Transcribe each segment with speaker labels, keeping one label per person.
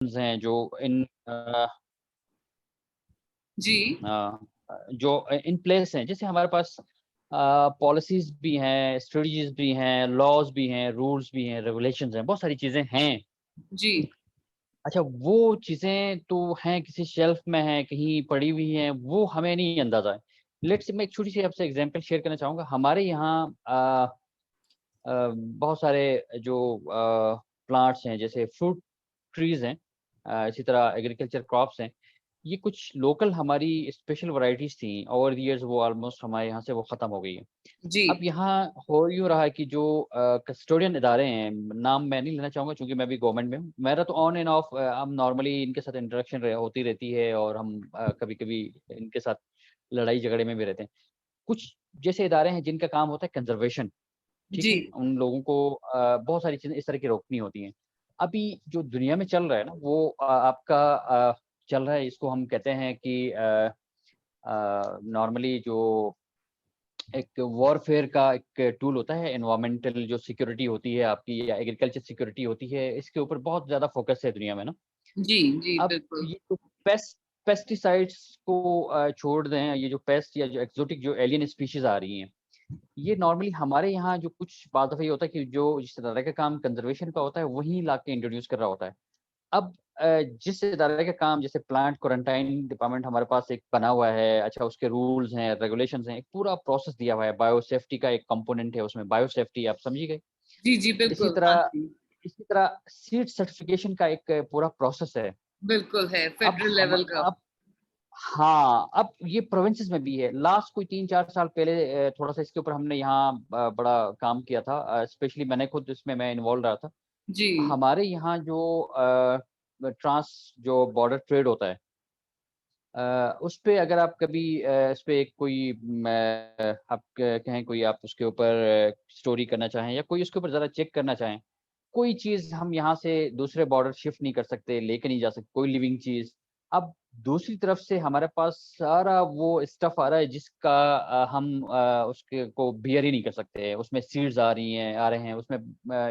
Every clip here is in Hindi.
Speaker 1: हैं जो इन
Speaker 2: जी,
Speaker 1: जो इन प्लेस हैं। जैसे हमारे पास पॉलिसीज़ भी हैं, स्ट्रेटजीज़ भी हैं, लॉज़ भी हैं, रूल्स भी हैं, रेगुलेशंस हैं, बहुत सारी चीज़ें हैं।
Speaker 2: जी।
Speaker 1: अच्छा, वो चीज़ें तो हैं, किसी शेल्फ में हैं, कहीं पड़ी हुई हैं, वो हमें नहीं अंदाज़ा है। लेट्स से मैं एक छोटी-सी आपसे एग्ज़ाम्पल शेयर करना चाहूँगा। हमारे यहाँ बहुत सारे जो प्लांट्स हैं, जैसे फ्रूट ट्रीज़ हैं, इसी तरह एग्रीकल्चर क्रॉप्स हैं। ये कुछ लोकल हमारी स्पेशल वैराइटीज़ थी, ओवर द इयर्स वो ऑलमोस्ट हमारे यहाँ से वो ख़त्म हो गई हैं।
Speaker 2: जी।
Speaker 1: अब यहाँ हो यूँ रहा है कि जो कस्टोडियन इदारे हैं, नाम मैं नहीं लेना चाहूँगा चूँकि मैं भी गवर्नमेंट में हूँ। मेरा तो ऑन एंड ऑफ हम नॉर्मली इनके साथ इंटरेक्शन होती रहती है और हम कभी-कभी इनके साथ लड़ाई-झगड़े में भी रहते हैं। कुछ जैसे इदारे हैं जिनका काम होता है कंज़र्वेशन, ठीक
Speaker 2: जी।
Speaker 1: है? उन लोगों को बहुत सारी चीज़ें इस तरह की रोकनी होती हैं। अभी जो दुनिया में चल रहा है ना, वो आपका चल रहा है, इसको हम कहते हैं कि नॉर्मली जो एक वॉरफेयर का एक टूल होता है, एनवायरमेंटल जो सिक्योरिटी होती है आपकी या एग्रीकल्चर सिक्योरिटी होती है, इसके ऊपर बहुत ज़्यादा फ़ोकस है दुनिया में ना।
Speaker 2: जी, जी,
Speaker 1: अब
Speaker 2: बिल्कुल।
Speaker 1: ये जो पेस्टिसाइड्स को छोड़ दें, ये जो पेस्ट या जो एक्ज़ोटिक जो एलियन स्पीशीज़ आ रही हैं, ये नॉर्मली हमारे यहाँ जो कुछ बात दफ़ा ये होता है कि जो जिस तरह का काम कंज़र्वेशन का होता है, वही लाके इंट्रोड्यूस कर रहा होता है। अब जिस इदारे का काम जैसे प्लांट क्वारंटाइन डिपार्टमेंट हमारे पास एक बना हुआ है, अच्छा उसके रूल्स हैं, रेगुलेशंस हैं, एक पूरा प्रोसेस दिया हुआ है, बायोसेफ्टी का एक कंपोनेंट है उसमें, बायोसेफ्टी आप समझिए गए।
Speaker 2: जी, जी,
Speaker 1: इसी
Speaker 2: बिल्कुल। हाँ
Speaker 1: तरह
Speaker 2: जी।
Speaker 1: इसी तरह सीड सर्टिफिकेशन का एक पूरा प्रोसेस है।
Speaker 2: बिल्कुल है,
Speaker 1: अब
Speaker 2: फेडरल
Speaker 1: हम
Speaker 2: लेवल का।
Speaker 1: अब हाँ, अब ये प्रोविंसेस में भी है। लास्ट कोई 3-4 साल पहले थोड़ा-सा इसके ऊपर हमने यहाँ बड़ा काम किया था। स्पेशली मैंने खुद इसमें मैं इन्वॉल्व रहा था।
Speaker 2: जी।
Speaker 1: हमारे यहाँ जो ट्रांस जो बॉर्डर ट्रेड होता है, उसपे अगर आप कभी इसपे एक कोई आप कहें कोई आप उसके ऊपर स्टोरी करना चाहें या कोई उसके ऊपर ज़रा चेक करना चाहें, कोई चीज़ हम यहाँ से दूसरे बॉर्डर शिफ्ट नहीं कर सकते, लेके नहीं जा सकते, कोई लिविंग चीज़। अब दूसरी तरफ से हमारे पास सारा वो स्टफ़ आ रहा है जिसका हम उसके को बियर ही नहीं कर सकते। उसमें सीड्स आ रहे हैं, उसमें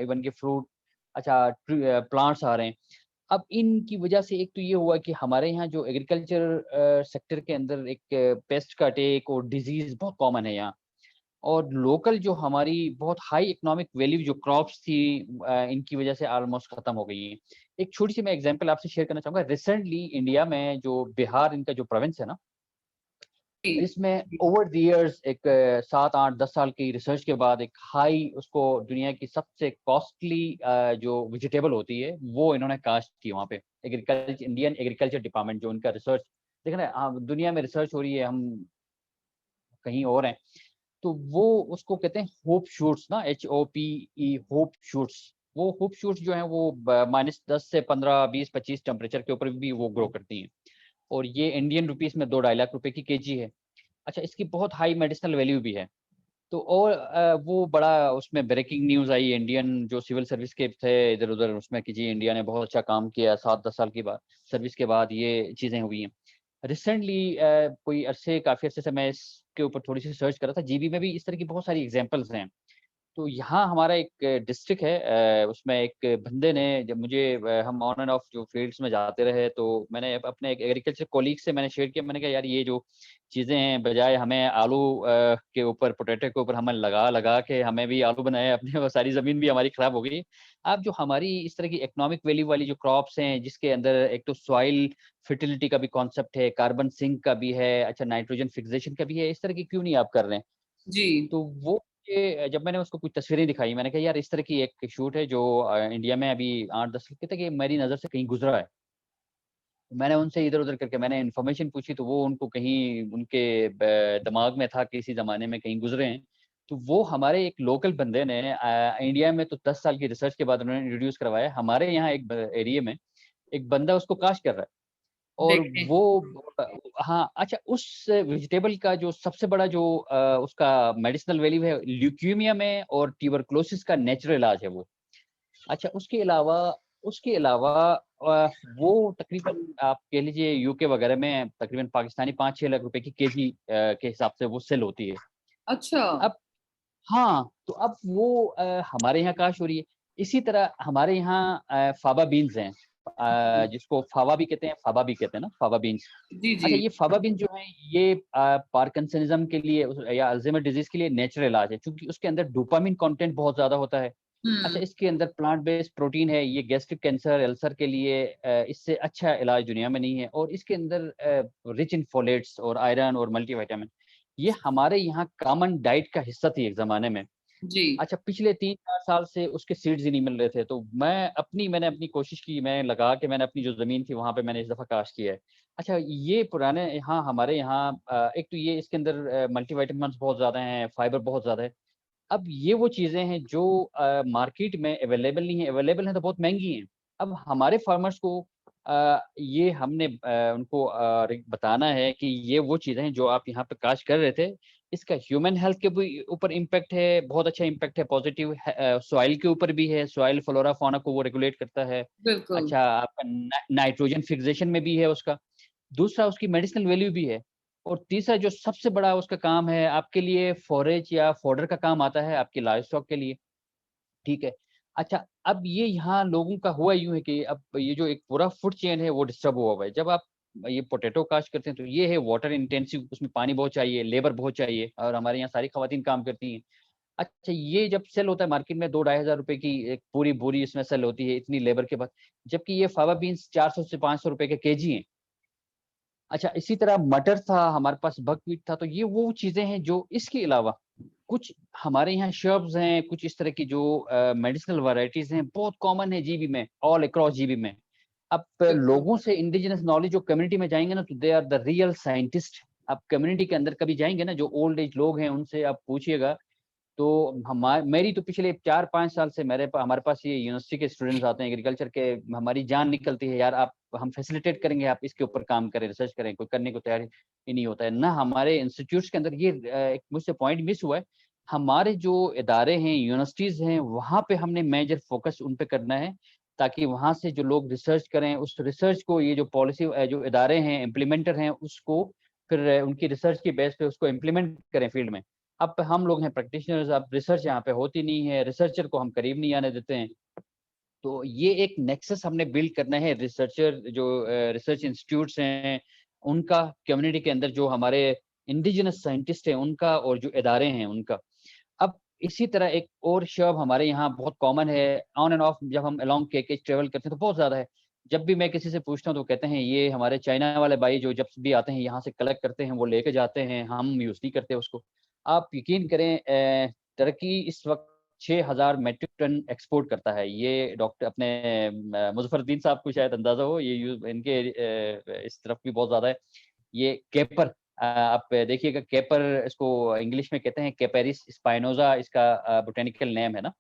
Speaker 1: इवन के फ्रूट अच्छा प्लांट्स आ रहे हैं। अब इनकी वजह से एक तो ये हुआ कि हमारे यहाँ जो एग्रीकल्चर सेक्टर के अंदर एक पेस्ट का अटैक और डिज़ीज़ बहुत कॉमन है यहाँ। और लोकल जो हमारी बहुत हाई इकोनॉमिक वैल्यू जो क्रॉप्स थी इनकी वजह से ऑलमोस्ट खत्म हो गई हैं। एक छोटी-सी मैं एग्ज़ाम्पल आपसे शेयर करना चाहूँगा। रिसेंटली इंडिया में जो बिहार इनका जो प्रोविंस है ना,
Speaker 2: जी,
Speaker 1: इसमें
Speaker 2: जी।
Speaker 1: ओवर द इयर्स एक 7, 8, 10 साल की रिसर्च के बाद एक हाई उसको दुनिया की सबसे कॉस्टली जो वेजिटेबल होती है, वो इन्होंने कास्ट की वहाँ पे। इंडियन एग्रीकल्चर डिपार्टमेंट जो उनका रिसर्च देखिए ना दुनिया में रिसर्च हो रही है, हम कहीं और हैं। तो वो उसको कहते हैं होप शूट्स ना HOPE होप शूट्स। वो होप शूट्स जो हैं वो ब -10 से 15, 20, 25 टेम्परेचर के ऊपर भी वो ग्रो करती हैं। और ये इंडियन रुपीज़ में 2 ढाई लाख रुपए की केजी है। अच्छा इसकी बहुत हाई मेडिसिनल वैल्यू भी है। तो और वो बड़ा उसमें ब्रेकिंग न्यूज़ आई इंडियन जो सिविल सर्विस के थे इधर-उधर उसमें कि जी इंडिया ने बहुत अच्छा काम किया 7-10 साल की बाद सर्विस के बाद ये चीज़ें हुई हैं। रिसेंटली कोई अरसे काफ़ी अरसे से मैं इसके ऊपर थोड़ी-सी सर्च कर रहा था, जीबी में भी इस तरह की बहुत सारी एग्ज़ाम्पल्स हैं। तो यहाँ हमारा एक डिस्ट्रिक्ट है उसमें एक बंदे ने जब मुझे हम ऑन एंड ऑफ जो फील्ड्स में जाते रहे तो मैंने अपने एक एग्रीकल्चर कॉलीग से मैंने शेयर किया मैंने कहा यार ये जो चीज़ें हैं बजाय हमें आलू के ऊपर पोटैटो के ऊपर हमें लगा के हमें भी आलू बनाए अपने वो सारी ज़मीन भी हमारी खराब हो गई। आप जो हमारी इस तरह की इकोनॉमिक वैल्यू वाली जो क्रॉप्स हैं जिसके अंदर एक तो सॉइल फर्टिलिटी का भी कॉन्सेप्ट है, कार्बन सिंक का भी है, अच्छा नाइट्रोजन फिक्सेशन का भी है, इस तरह की क्यों नहीं आप कर रहे हैं?
Speaker 2: जी।
Speaker 1: तो वो ये जब मैंने उसको कुछ तस्वीरें दिखाई, मैंने कहा यार इस तरह की एक शूट है जो इंडिया में अभी 8-10 कहते कि मेरी नज़र से कहीं गुज़रा है। तो मैंने उनसे इधर-उधर करके मैंने इन्फॉर्मेशन पूछी तो वो उनको कहीं उनके दिमाग में था किसी ज़माने में कहीं गुज़रे हैं। तो वो हमारे एक लोकल बंदे ने इंडिया में तो 10 साल की रिसर्च के बाद उन्होंने इंट्रोड्यूस करवाया। हमारे यहाँ एक एरिया में एक बंदा उसको काश्त कर रहा है। और
Speaker 2: देखें।
Speaker 1: वो अ, हाँ, अच्छा उस वेजिटेबल का जो सबसे बड़ा जो उसका मेडिसिनल वैल्यू है ल्यूकीमिया में और ट्यूबरकुलोसिस का नेचुरल इलाज है वो। अच्छा उसके अलावा वो तकरीबन आप कह लीजिए यूके वगैरह में तकरीबन पाकिस्तानी 5-6 लाख रुपए की केजी के हिसाब से वो सेल होती है।
Speaker 2: अच्छा।
Speaker 1: अब हाँ, तो अब वो हमारे यहाँ काश हो रही है। इसी तरह हमारे यहाँ फाबा बीन्स हैं। जिसको फावा भी कहते हैं, फावा भी कहते हैं ना, फावा बीन्स।
Speaker 2: जी,
Speaker 1: अच्छा,
Speaker 2: जी।
Speaker 1: ये फावा बीन्स जो हैं ये पार्किंसनिज़्म के लिए या अल्ज़ाइमर डिज़ीज़ के लिए नेचुरल इलाज है, क्योंकि उसके अंदर डोपामाइन कंटेंट बहुत ज़्यादा होता है। अच्छा,
Speaker 2: हुँ,
Speaker 1: इसके अंदर प्लांट बेस्ड प्रोटीन है, ये गैस्ट्रिक कैंसर, अल्सर के लिए इससे अच्छा इलाज दुनिया में नहीं है, और इसके अंदर रिच इन फोलेट्स और आयरन और मल्टीविटामिन, ये हमारे यहाँ कॉमन डाइट का हिस्सा थी एक ज़माने में।
Speaker 2: जी।
Speaker 1: अच्छा, पिछले 3-4 साल से उसके सीड्स ही नहीं मिल रहे थे, तो मैंने अपनी कोशिश की, मैं लगा के मैंने अपनी जो ज़मीन थी वहाँ पे मैंने इस दफ़ा काश्त किया है। अच्छा, ये पुराने यहाँ हमारे यहाँ एक तो ये इसके अंदर मल्टीविटामिन्स बहुत ज़्यादा हैं, फाइबर बहुत ज़्यादा है। अब ये वो चीज़ें हैं जो मार्केट में अवेलेबल नहीं है, अवेलेबल हैं तो बहुत महँगी हैं। अब हमारे फार्मर्स को ये हमने उनको बताना है कि ये वो चीज़ें हैं जो आप यहाँ पे काश्त कर रहे थे, इसका ह्यूमन हेल्थ के भी ऊपर इम्पैक्ट है, बहुत अच्छा इम्पैक्ट है, पॉज़िटिव है, सॉइल के ऊपर भी है, सॉइल फ्लोरा फौना को वो रेगुलेट करता है।
Speaker 2: बिल्कुल,
Speaker 1: अच्छा, आपका नाइट्रोजन फिक्सेशन में भी है उसका। दूसरा, उसकी मेडिसिनल वैल्यू भी है, और तीसरा जो सबसे बड़ा उसका काम है, आपके लिए फ़ोरेज या फ़ोडर का काम आता है, आपके लाइवस्टॉक के लिए, ठीक है। अच्छा, अब ये यहाँ लोगों का हुआ यूँ है कि अब ये जो एक पूरा फूड चेन है वो डिस्टर्ब हुआ हुआ है। जब आप ये पोटैटो काश्त करते हैं तो ये है वाटर इंटेंसिव, उसमें पानी बहुत चाहिए, लेबर बहुत चाहिए, और हमारे यहाँ सारी खवातीन काम करती हैं। अच्छा, ये जब सेल होता है मार्केट में 2 ढाई हज़ार रुपए की एक पूरी बोरी इसमें सेल होती है, इतनी लेबर के बाद, जबकि ये फावा बीन्स 400 से 500 रुपए के केजी हैं। अच्छा, इसी तरह मटर था, हमारे पास बकव्हीट था, तो ये वो चीज़ें हैं जो इसके अलावा कुछ हमारे यहाँ शर्ब्स हैं, कुछ इस तरह की जो मेडिसिनल वैराइटीज़ हैं, बहुत कॉमन है जीबी में, ऑल अक्रॉस जीबी में। अब
Speaker 2: बिल्कुल।
Speaker 1: लोगों से इंडिजिनस नॉलेज जो कम्युनिटी में जाएँगे ना, तो they are the real scientist. आप कम्युनिटी के अंदर कभी जाएँगे ना, जो ओल्ड एज लोग हैं, उनसे आप पूछिएगा, तो मेरी तो पिछले 4-5 साल से हमारे पास ये यूनिवर्सिटी के स्टूडेंट्स आते हैं, एग्रीकल्चर के, हमारी जान निकलती है, यार आप हम फैसिलिटेट करेंगे, आप इसके ऊपर काम करें, रिसर्च करें, कोई करने को तैयार ही नहीं होता है। ना हमारे इंस्टीट्यूट्स के अंदर ये एक मुझसे पॉइंट मिस हुआ है, हमारे जो इदारे हैं, यूनिवर्सिटीज़ हैं, वहाँ पे हमने मेजर फोकस उन पे करना है, ताकि वहाँ से जो लोग रिसर्च करें, उस रिसर्च को ये जो पॉलिसी जो इदारे हैं, इम्प्लीमेंटर हैं, उसको फिर उनकी रिसर्च की बेस पे उसको इम्प्लीमेंट करें फील्ड में। अब हम लोग हैं प्रैक्टिशनर्स, अब रिसर्च यहाँ पे होती नहीं है, रिसर्चर को हम करीब नहीं आने देते हैं। तो ये एक नेक्सस हमने बिल्ड करना है, रिसर्चर जो रिसर्च इंस्टीट्यूट्स हैं, उनका, कम्युनिटी के अंदर जो हमारे इंडिजिनस साइंटिस्ट हैं उनका, और जो इदारे हैं उनका। अब इसी तरह एक और शब्द हमारे यहाँ बहुत कॉमन है, ऑन एंड ऑफ जब हम अलोंग के ट्रैवल करते हैं तो बहुत ज़्यादा है। जब भी मैं किसी से पूछता हूँ तो कहते हैं ये हमारे चाइना वाले भाई जो जब भी आते हैं यहाँ से कलेक्ट करते हैं, वो लेके जाते हैं, हम यूज़ नहीं करते उसको। आप यकीन करें टर्की इस वक़्त 6000 मेट्रिक टन एक्सपोर्ट करता है। ये डॉक्टर अपने मुज़फ़्फ़रुद्दीन साहब को शायद अंदाज़ा हो, ये इनके इस तरफ भी बहुत ज़्यादा है। ये केपर, आप देखिएगा, केपर इसको इंग्लिश में कहते हैं, कैपेरिस स्पाइनोज़ा इसका बॉटेनिकल नेम है ना।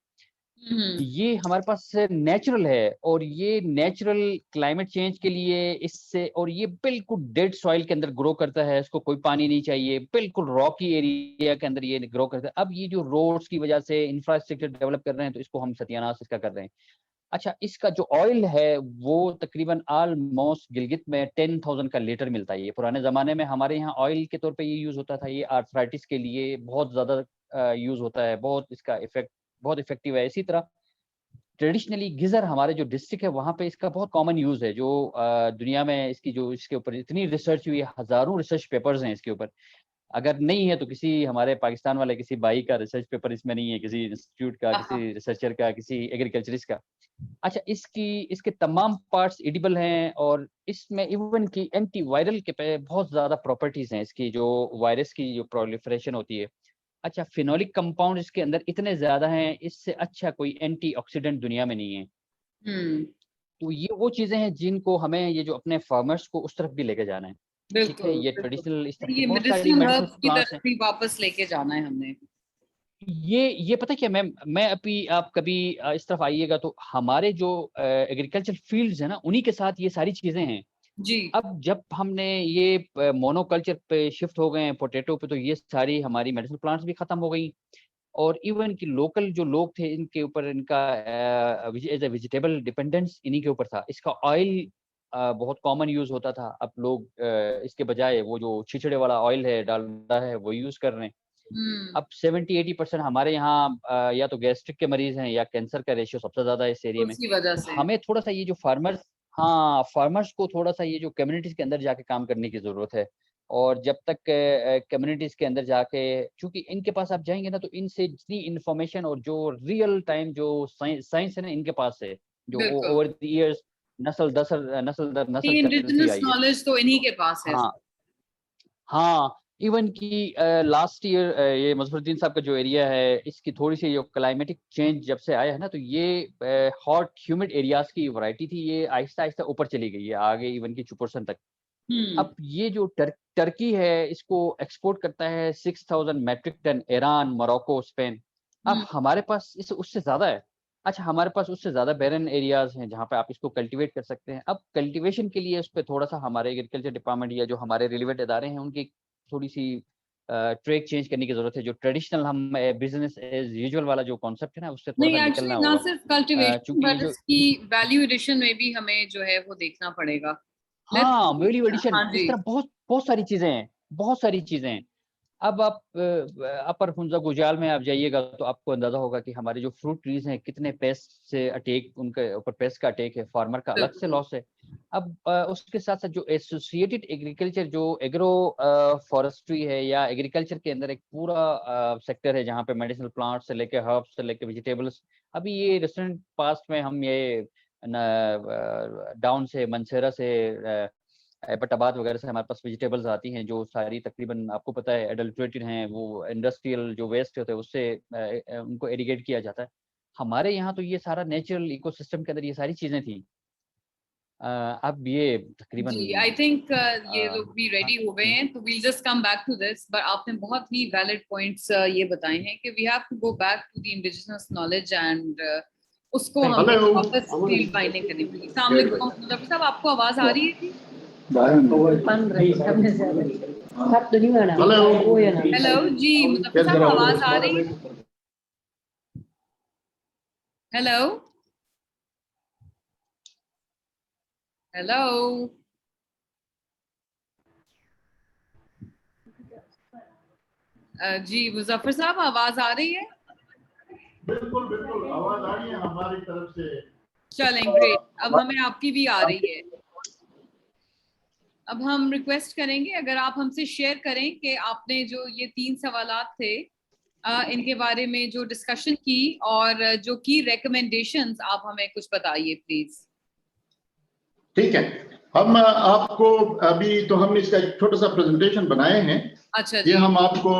Speaker 2: हुँ, हुँ।
Speaker 1: ये हमारे पास नेचुरल है, और ये नेचुरल क्लाइमेट चेंज के लिए इससे, और ये बिल्कुल डेड सॉइल के अंदर ग्रो करता है, इसको कोई पानी नहीं चाहिए, बिल्कुल रॉकी एरिया के अंदर ये ग्रो करता है। अब ये जो रोड्स की वजह से इंफ्रास्ट्रक्चर डेवलप कर रहे हैं, तो इसको हम सत्यानाश इसका कर रहे हैं। अच्छा, इसका जो ऑयल है वो तकरीबन ऑलमोस्ट गिलगित में 10,000 का लीटर मिलता है। ये पुराने ज़माने में हमारे यहाँ ऑयल के तौर पे ये यूज़ होता था, ये आर्थराइटिस के लिए बहुत ज़्यादा यूज़ होता है, बहुत इसका इफ़ेक्ट बहुत इफ़ेक्टिव है। इसी तरह ट्रेडिशनली गिज़र हमारे जो डिस्ट्रिक्ट है वहाँ पे इसका बहुत कॉमन यूज़ है, जो दुनिया में इसकी जो इसके ऊपर इतनी रिसर्च हुई है, हज़ारों रिसर्च पेपर्स हैं इसके ऊपर। अगर नहीं है तो किसी हमारे पाकिस्तान वाले किसी भाई का रिसर्च पेपर इसमें नहीं है, किसी इंस्टीट्यूट का,
Speaker 2: हाँ, हाँ।
Speaker 1: किसी रिसर्चर का, किसी एग्रीकल्चरिस्ट का। अच्छा, इसके तमाम पार्ट्स एडिबल हैं, और इसमें इवन की एंटी वायरल के पे बहुत ज़्यादा प्रॉपर्टीज़ हैं इसकी, जो वायरस की जो प्रोलिफरेशन होती है। अच्छा, फेनोलिक कंपाउंड इसके अंदर इतने ज़्यादा हैं, इससे अच्छा कोई एंटीऑक्सीडेंट दुनिया में नहीं है।
Speaker 2: हुँ,
Speaker 1: तो ये वो चीज़ें हैं जिनको हमें, ये जो अपने फार्मर्स को उस तरफ भी लेके जाना है। ठीक है?
Speaker 2: बिल्कुल,
Speaker 1: ये
Speaker 2: बिल्कुल।
Speaker 1: ट्रेडिशनल इस तरह की
Speaker 2: ये
Speaker 1: बहुत सारी
Speaker 2: मेडिसिनल
Speaker 1: मेडिसिनल
Speaker 2: हर्ब्स की
Speaker 1: प्लांट्स
Speaker 2: तरफ
Speaker 1: हैं।
Speaker 2: भी वापस लेके जाना है हमने।
Speaker 1: ये पता है क्या, मैं अभी, आप कभी इस तरफ आइएगा तो हमारे जो एग्रीकल्चर फील्ड्स हैं ना, उन्हीं के साथ ये सारी चीज़ें हैं।
Speaker 2: जी।
Speaker 1: अब जब हमने ये मोनोकल्चर पे शिफ्ट हो गए हैं, पोटैटो पे, तो ये सारी हमारी मेडिसिनल प्लांट्स भी खत्म हो गई, और इवन कि लोकल जो लोग थे इनके ऊपर इनका एज ए वेजिटेबल डिपेंडेंस इन्हीं के ऊपर था। इसका ऑयल बहुत कॉमन यूज़ होता था। अब लोग इसके बजाय वो जो छिछड़े वाला ऑयल है, डालडा है, वो यूज़ कर रहे हैं।
Speaker 2: हुँ,
Speaker 1: अब 70-80% हमारे यहाँ या तो गैस्ट्रिक के मरीज़ हैं या कैंसर का रेशियो सबसे ज़्यादा है इस एरिया में।
Speaker 2: उसी वजह
Speaker 1: तो
Speaker 2: से।
Speaker 1: हमें थोड़ा-सा ये जो फार्मर्स, हाँ, फार्मर्स को थोड़ा-सा ये जो कम्युनिटीज़ के अंदर जाके काम करने की ज़रूरत है। और जब तक कम्युनिटीज़ के अंदर जाके, चूँकि इनके पास आप जाएँगे ना, तो इनसे जितनी इन्फॉर्मेशन और जो रियल टाइम जो साइंस है ना, इनके पास है, जो
Speaker 2: बिल्कुल।
Speaker 1: ओवर द इयर्स नस्ल दर नस्ल
Speaker 2: ये
Speaker 1: चलती
Speaker 2: इंडिजिनस
Speaker 1: आई है।
Speaker 2: नॉलेज तो इन्हीं के पास है।
Speaker 1: हाँ। हाँ, इवन कि लास्ट ईयर ये मज़फ़रुद्दीन साहब का जो एरिया है, इसकी थोड़ी-सी जो क्लाइमेटिक चेंज जब से आया है ना, तो ये हॉट ह्यूमिड एरियाज़ की वैरायटी थी, ये आहिस्ता-आहिस्ता ऊपर चली गई है, आगे इवन कि चुपोर्सन तक।
Speaker 2: हुँ,
Speaker 1: अब ये जो टर्की है, इसको एक्सपोर्ट करता है 6000 metric ton Iran, Morocco, Spain. अब
Speaker 2: हुँ।
Speaker 1: हमारे पास इस उससे ज़्यादा है। अच्छा, हमारे पास उससे ज़्यादा बैरन एरियाज़ हैं, जहाँ पे आप इसको कल्टीवेट कर सकते हैं। अब कल्टीवेशन के लिए उसपे थोड़ा-सा हमारे एग्रीकल्चर डिपार्टमेंट या जो हमारे रिलेवेंट इदारे हैं, उनकी थोड़ी-सी ट्रैक चेंज करने की ज़रूरत है। जो ट्रेडिशनल हम बिज़नेस एज़ यूजुअल वाला जो कॉन्सेप्ट है ना, उससे
Speaker 2: नहीं,
Speaker 1: थोड़ा-सा निकलना
Speaker 2: एक्चुअली ना
Speaker 1: होगा।
Speaker 2: सिर्फ कल्टीवेशन
Speaker 1: चूँकि ये
Speaker 2: बट
Speaker 1: जो
Speaker 2: इसकी वैल्यू एडिशन में भी हमें जो है वो देखना पड़ेगा।
Speaker 1: हाँ,
Speaker 2: लेट्स
Speaker 1: वैल्यू एडिशन,
Speaker 2: हाँ
Speaker 1: इस
Speaker 2: जी।
Speaker 1: तरह बहुत बहुत सारी चीज़ें हैं, बहुत सारी चीज़ें हैं। अब आप अपर हुंज़ा गुजाल में आप जाइएगा, तो आपको अंदाज़ा होगा कि हमारे जो फ्रूट ट्रीज़ हैं, कितने पेस्ट से अटैक, उनके ऊपर पेस्ट का अटैक है, फार्मर का अलग से
Speaker 2: बिल्कुल।
Speaker 1: लॉस है। अब उसके साथ-साथ जो एसोसिएटेड एग्रीकल्चर, जो एग्रो फॉरेस्ट्री है, या एग्रीकल्चर के अंदर एक पूरा सेक्टर है, जहाँ पे मेडिसिनल प्लांट्स से लेके हर्ब्स से लेके वेजिटेबल्स। अभी ये रिसेंट पास्ट में हम ये डाउन से मनसेरा से एबटाबाद वगैरह से हमारे पास वेजिटेबल्स आती हैं, जो सारी तकरीबन आपको पता है एडल्टरेटेड हैं, वो इंडस्ट्रियल जो वेस्ट होते हैं उससे उनको इरिगेट किया जाता है। हमारे यहाँ तो ये सारा नेचुरल इकोसिस्टम के अंदर ये सारी चीज़ें थी। अब ये तकरीबन
Speaker 2: जी, आई थिंक ये
Speaker 1: अ,
Speaker 2: लोग भी
Speaker 1: हाँ,
Speaker 2: रेडी हो गए
Speaker 1: हुँ,
Speaker 2: हैं, तो we'll just come back to this. But आपने बहुत ही वैलिड पॉइंट्स ये बताए हैं कि we have to go back to the indigenous knowledge and उसको
Speaker 1: करेक्ट।
Speaker 2: हमें
Speaker 3: हेलो
Speaker 2: वापस फील्ड बाइंडिंग करनी पड़ेगी। अस्सलाम वालेकुम मुज़फ़्फ़र साहब, आपको आवाज़ आ रही है जी?
Speaker 3: हेलो
Speaker 2: हेलो जी, मुज़फ़्फ़र
Speaker 3: कैसे
Speaker 2: साहब
Speaker 3: रहो
Speaker 2: आवाज़ आ रही है? हेलो? हेलो? जी, मुज़फ़्फ़र साहब आवाज़ आ रही है?
Speaker 3: बिल्कुल बिल्कुल आवाज आ रही है हमारी तरफ से।
Speaker 2: चलें, ग्रेट। अब हमें आपकी भी आ रही है। अब हम रिक्वेस्ट करेंगे अगर आप हमसे शेयर करें कि आपने जो ये 3 सवालात थे इनके बारे में जो डिस्कशन की और जो की रिकमेंडेशंस, आप हमें कुछ बताइए प्लीज।
Speaker 3: ठीक है, हम आपको अभी तो हमने इसका एक छोटा सा प्रेजेंटेशन बनाए हैं,
Speaker 2: अच्छा
Speaker 3: ये
Speaker 2: जी,
Speaker 3: हम आपको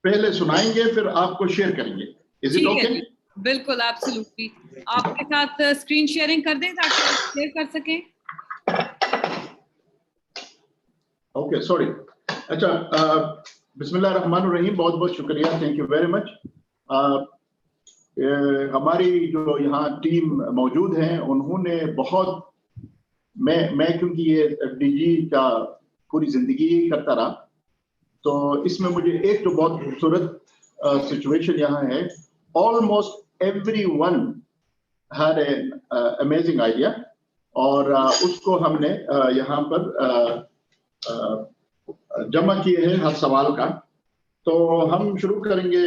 Speaker 3: पहले सुनाएंगे फिर आपको शेयर करेंगे। इज इट
Speaker 2: ठीक है
Speaker 3: ओके?
Speaker 2: जी, बिल्कुल एब्सोल्युटली। आपके साथ स्क्रीन शेयरिंग कर दें ताकि आप शेयर कर सकें।
Speaker 3: Okay, sorry. अच्छा, बिस्मिल्लाह रहमान रहीम, बहुत बहुत शुक्रिया, थैंक यू वेरी मच। हमारी जो यहाँ टीम मौजूद हैं, उन्होंने बहुत, मैं क्योंकि ये एफडीजी का पूरी जिंदगी ही करता रहा, तो इसमें मुझे एक तो बहुत खूबसूरत सिचुएशन यहाँ है। Almost everyone had an amazing idea, और उसको हमने यहाँ पर जमा किए हैं हर सवाल का। तो हम शुरू करेंगे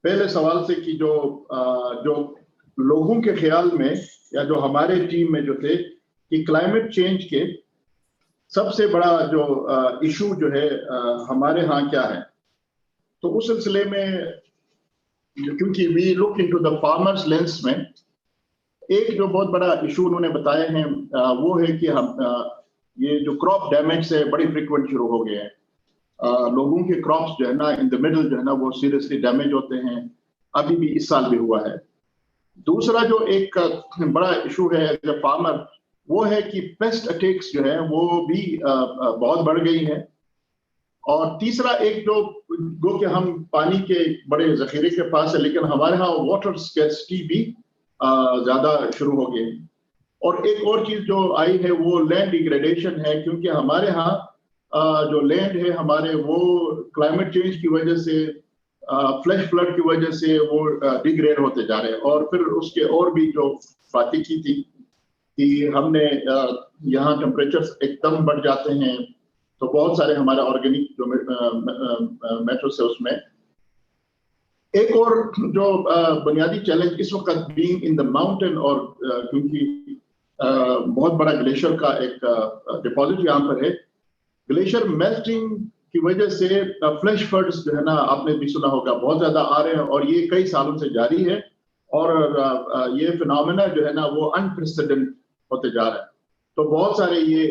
Speaker 3: पहले सवाल से कि जो लोगों के ख्याल में या जो हमारे टीम में जो थे कि क्लाइमेट चेंज के सबसे बड़ा जो इशू जो है हमारे यहाँ क्या है। तो उस सिलसिले में, क्योंकि we look into the farmers lens में, एक जो बहुत बड़ा इशू उन्होंने बताए हैं वो है कि हम ये जो क्रॉप डैमेज से बड़ी फ्रिक्वेंट शुरू हो गए हैं। लोगों के क्रॉप्स जो है ना, इन द मिडल जो है ना, वो सीरियसली डैमेज होते हैं। अभी भी इस साल भी हुआ है। दूसरा जो एक बड़ा इशू है एज ए फार्मर, वो है कि पेस्ट अटैक्स जो है वो भी बहुत बढ़ गई है। और तीसरा एक जो गो कि हम पानी के बड़े जखीरे के पास है, लेकिन हमारे यहाँ वाटर स्कैर्सिटी भी ज्यादा शुरू हो गई है। और एक और चीज जो आई है वो लैंड डिग्रेडेशन है, क्योंकि हमारे यहाँ जो लैंड है हमारे, वो क्लाइमेट चेंज की वजह से, फ्लैश फ्लड की वजह से वो डिग्रेड होते जा रहे हैं। और फिर उसके और भी जो बातें की थी कि हमने यहाँ टेम्परेचर एकदम बढ़ जाते हैं, तो बहुत सारे हमारे ऑर्गेनिक जो मैटर्स है उसमें एक और जो बुनियादी चैलेंज इस वक्त बीइंग इन द माउंटेन, और क्योंकि बहुत बड़ा ग्लेशियर का एक डिपॉजिट यहाँ पर है, ग्लेशियर मेल्टिंग की वजह से फ्लैश फ्लड्स जो है ना, आपने भी सुना होगा, बहुत ज्यादा आ रहे हैं और ये कई सालों से जारी है, और ये फिनोमेना जो है ना वो अनप्रेसिडेंट होते जा रहा है। तो बहुत सारे ये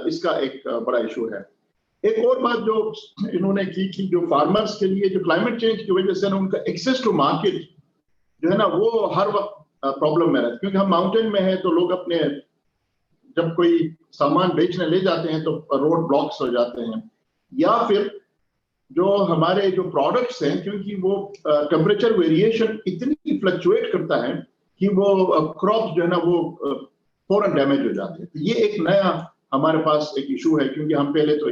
Speaker 3: इसका एक बड़ा इशू है। एक और बात जो इन्होंने की कि जो फार्मर्स के लिए जो क्लाइमेट चेंज की वजह से ना उनका एक्सेस टू मार्केट जो है ना वो हर वक्त प्रॉब्लम में रहता है, क्योंकि हम माउंटेन में है तो लोग अपने जब कोई सामान बेचने ले जाते हैं तो रोड ब्लॉक्स हो जाते हैं, या फिर जो हमारे जो प्रोडक्ट्स हैं, क्योंकि वो टेम्परेचर वेरिएशन इतनी फ्लक्चुएट करता है कि वो क्रॉप जो है ना वो फौरन डैमेज हो जाते हैं। तो ये एक नया हमारे पास एक इशू है, क्योंकि हम पहले तो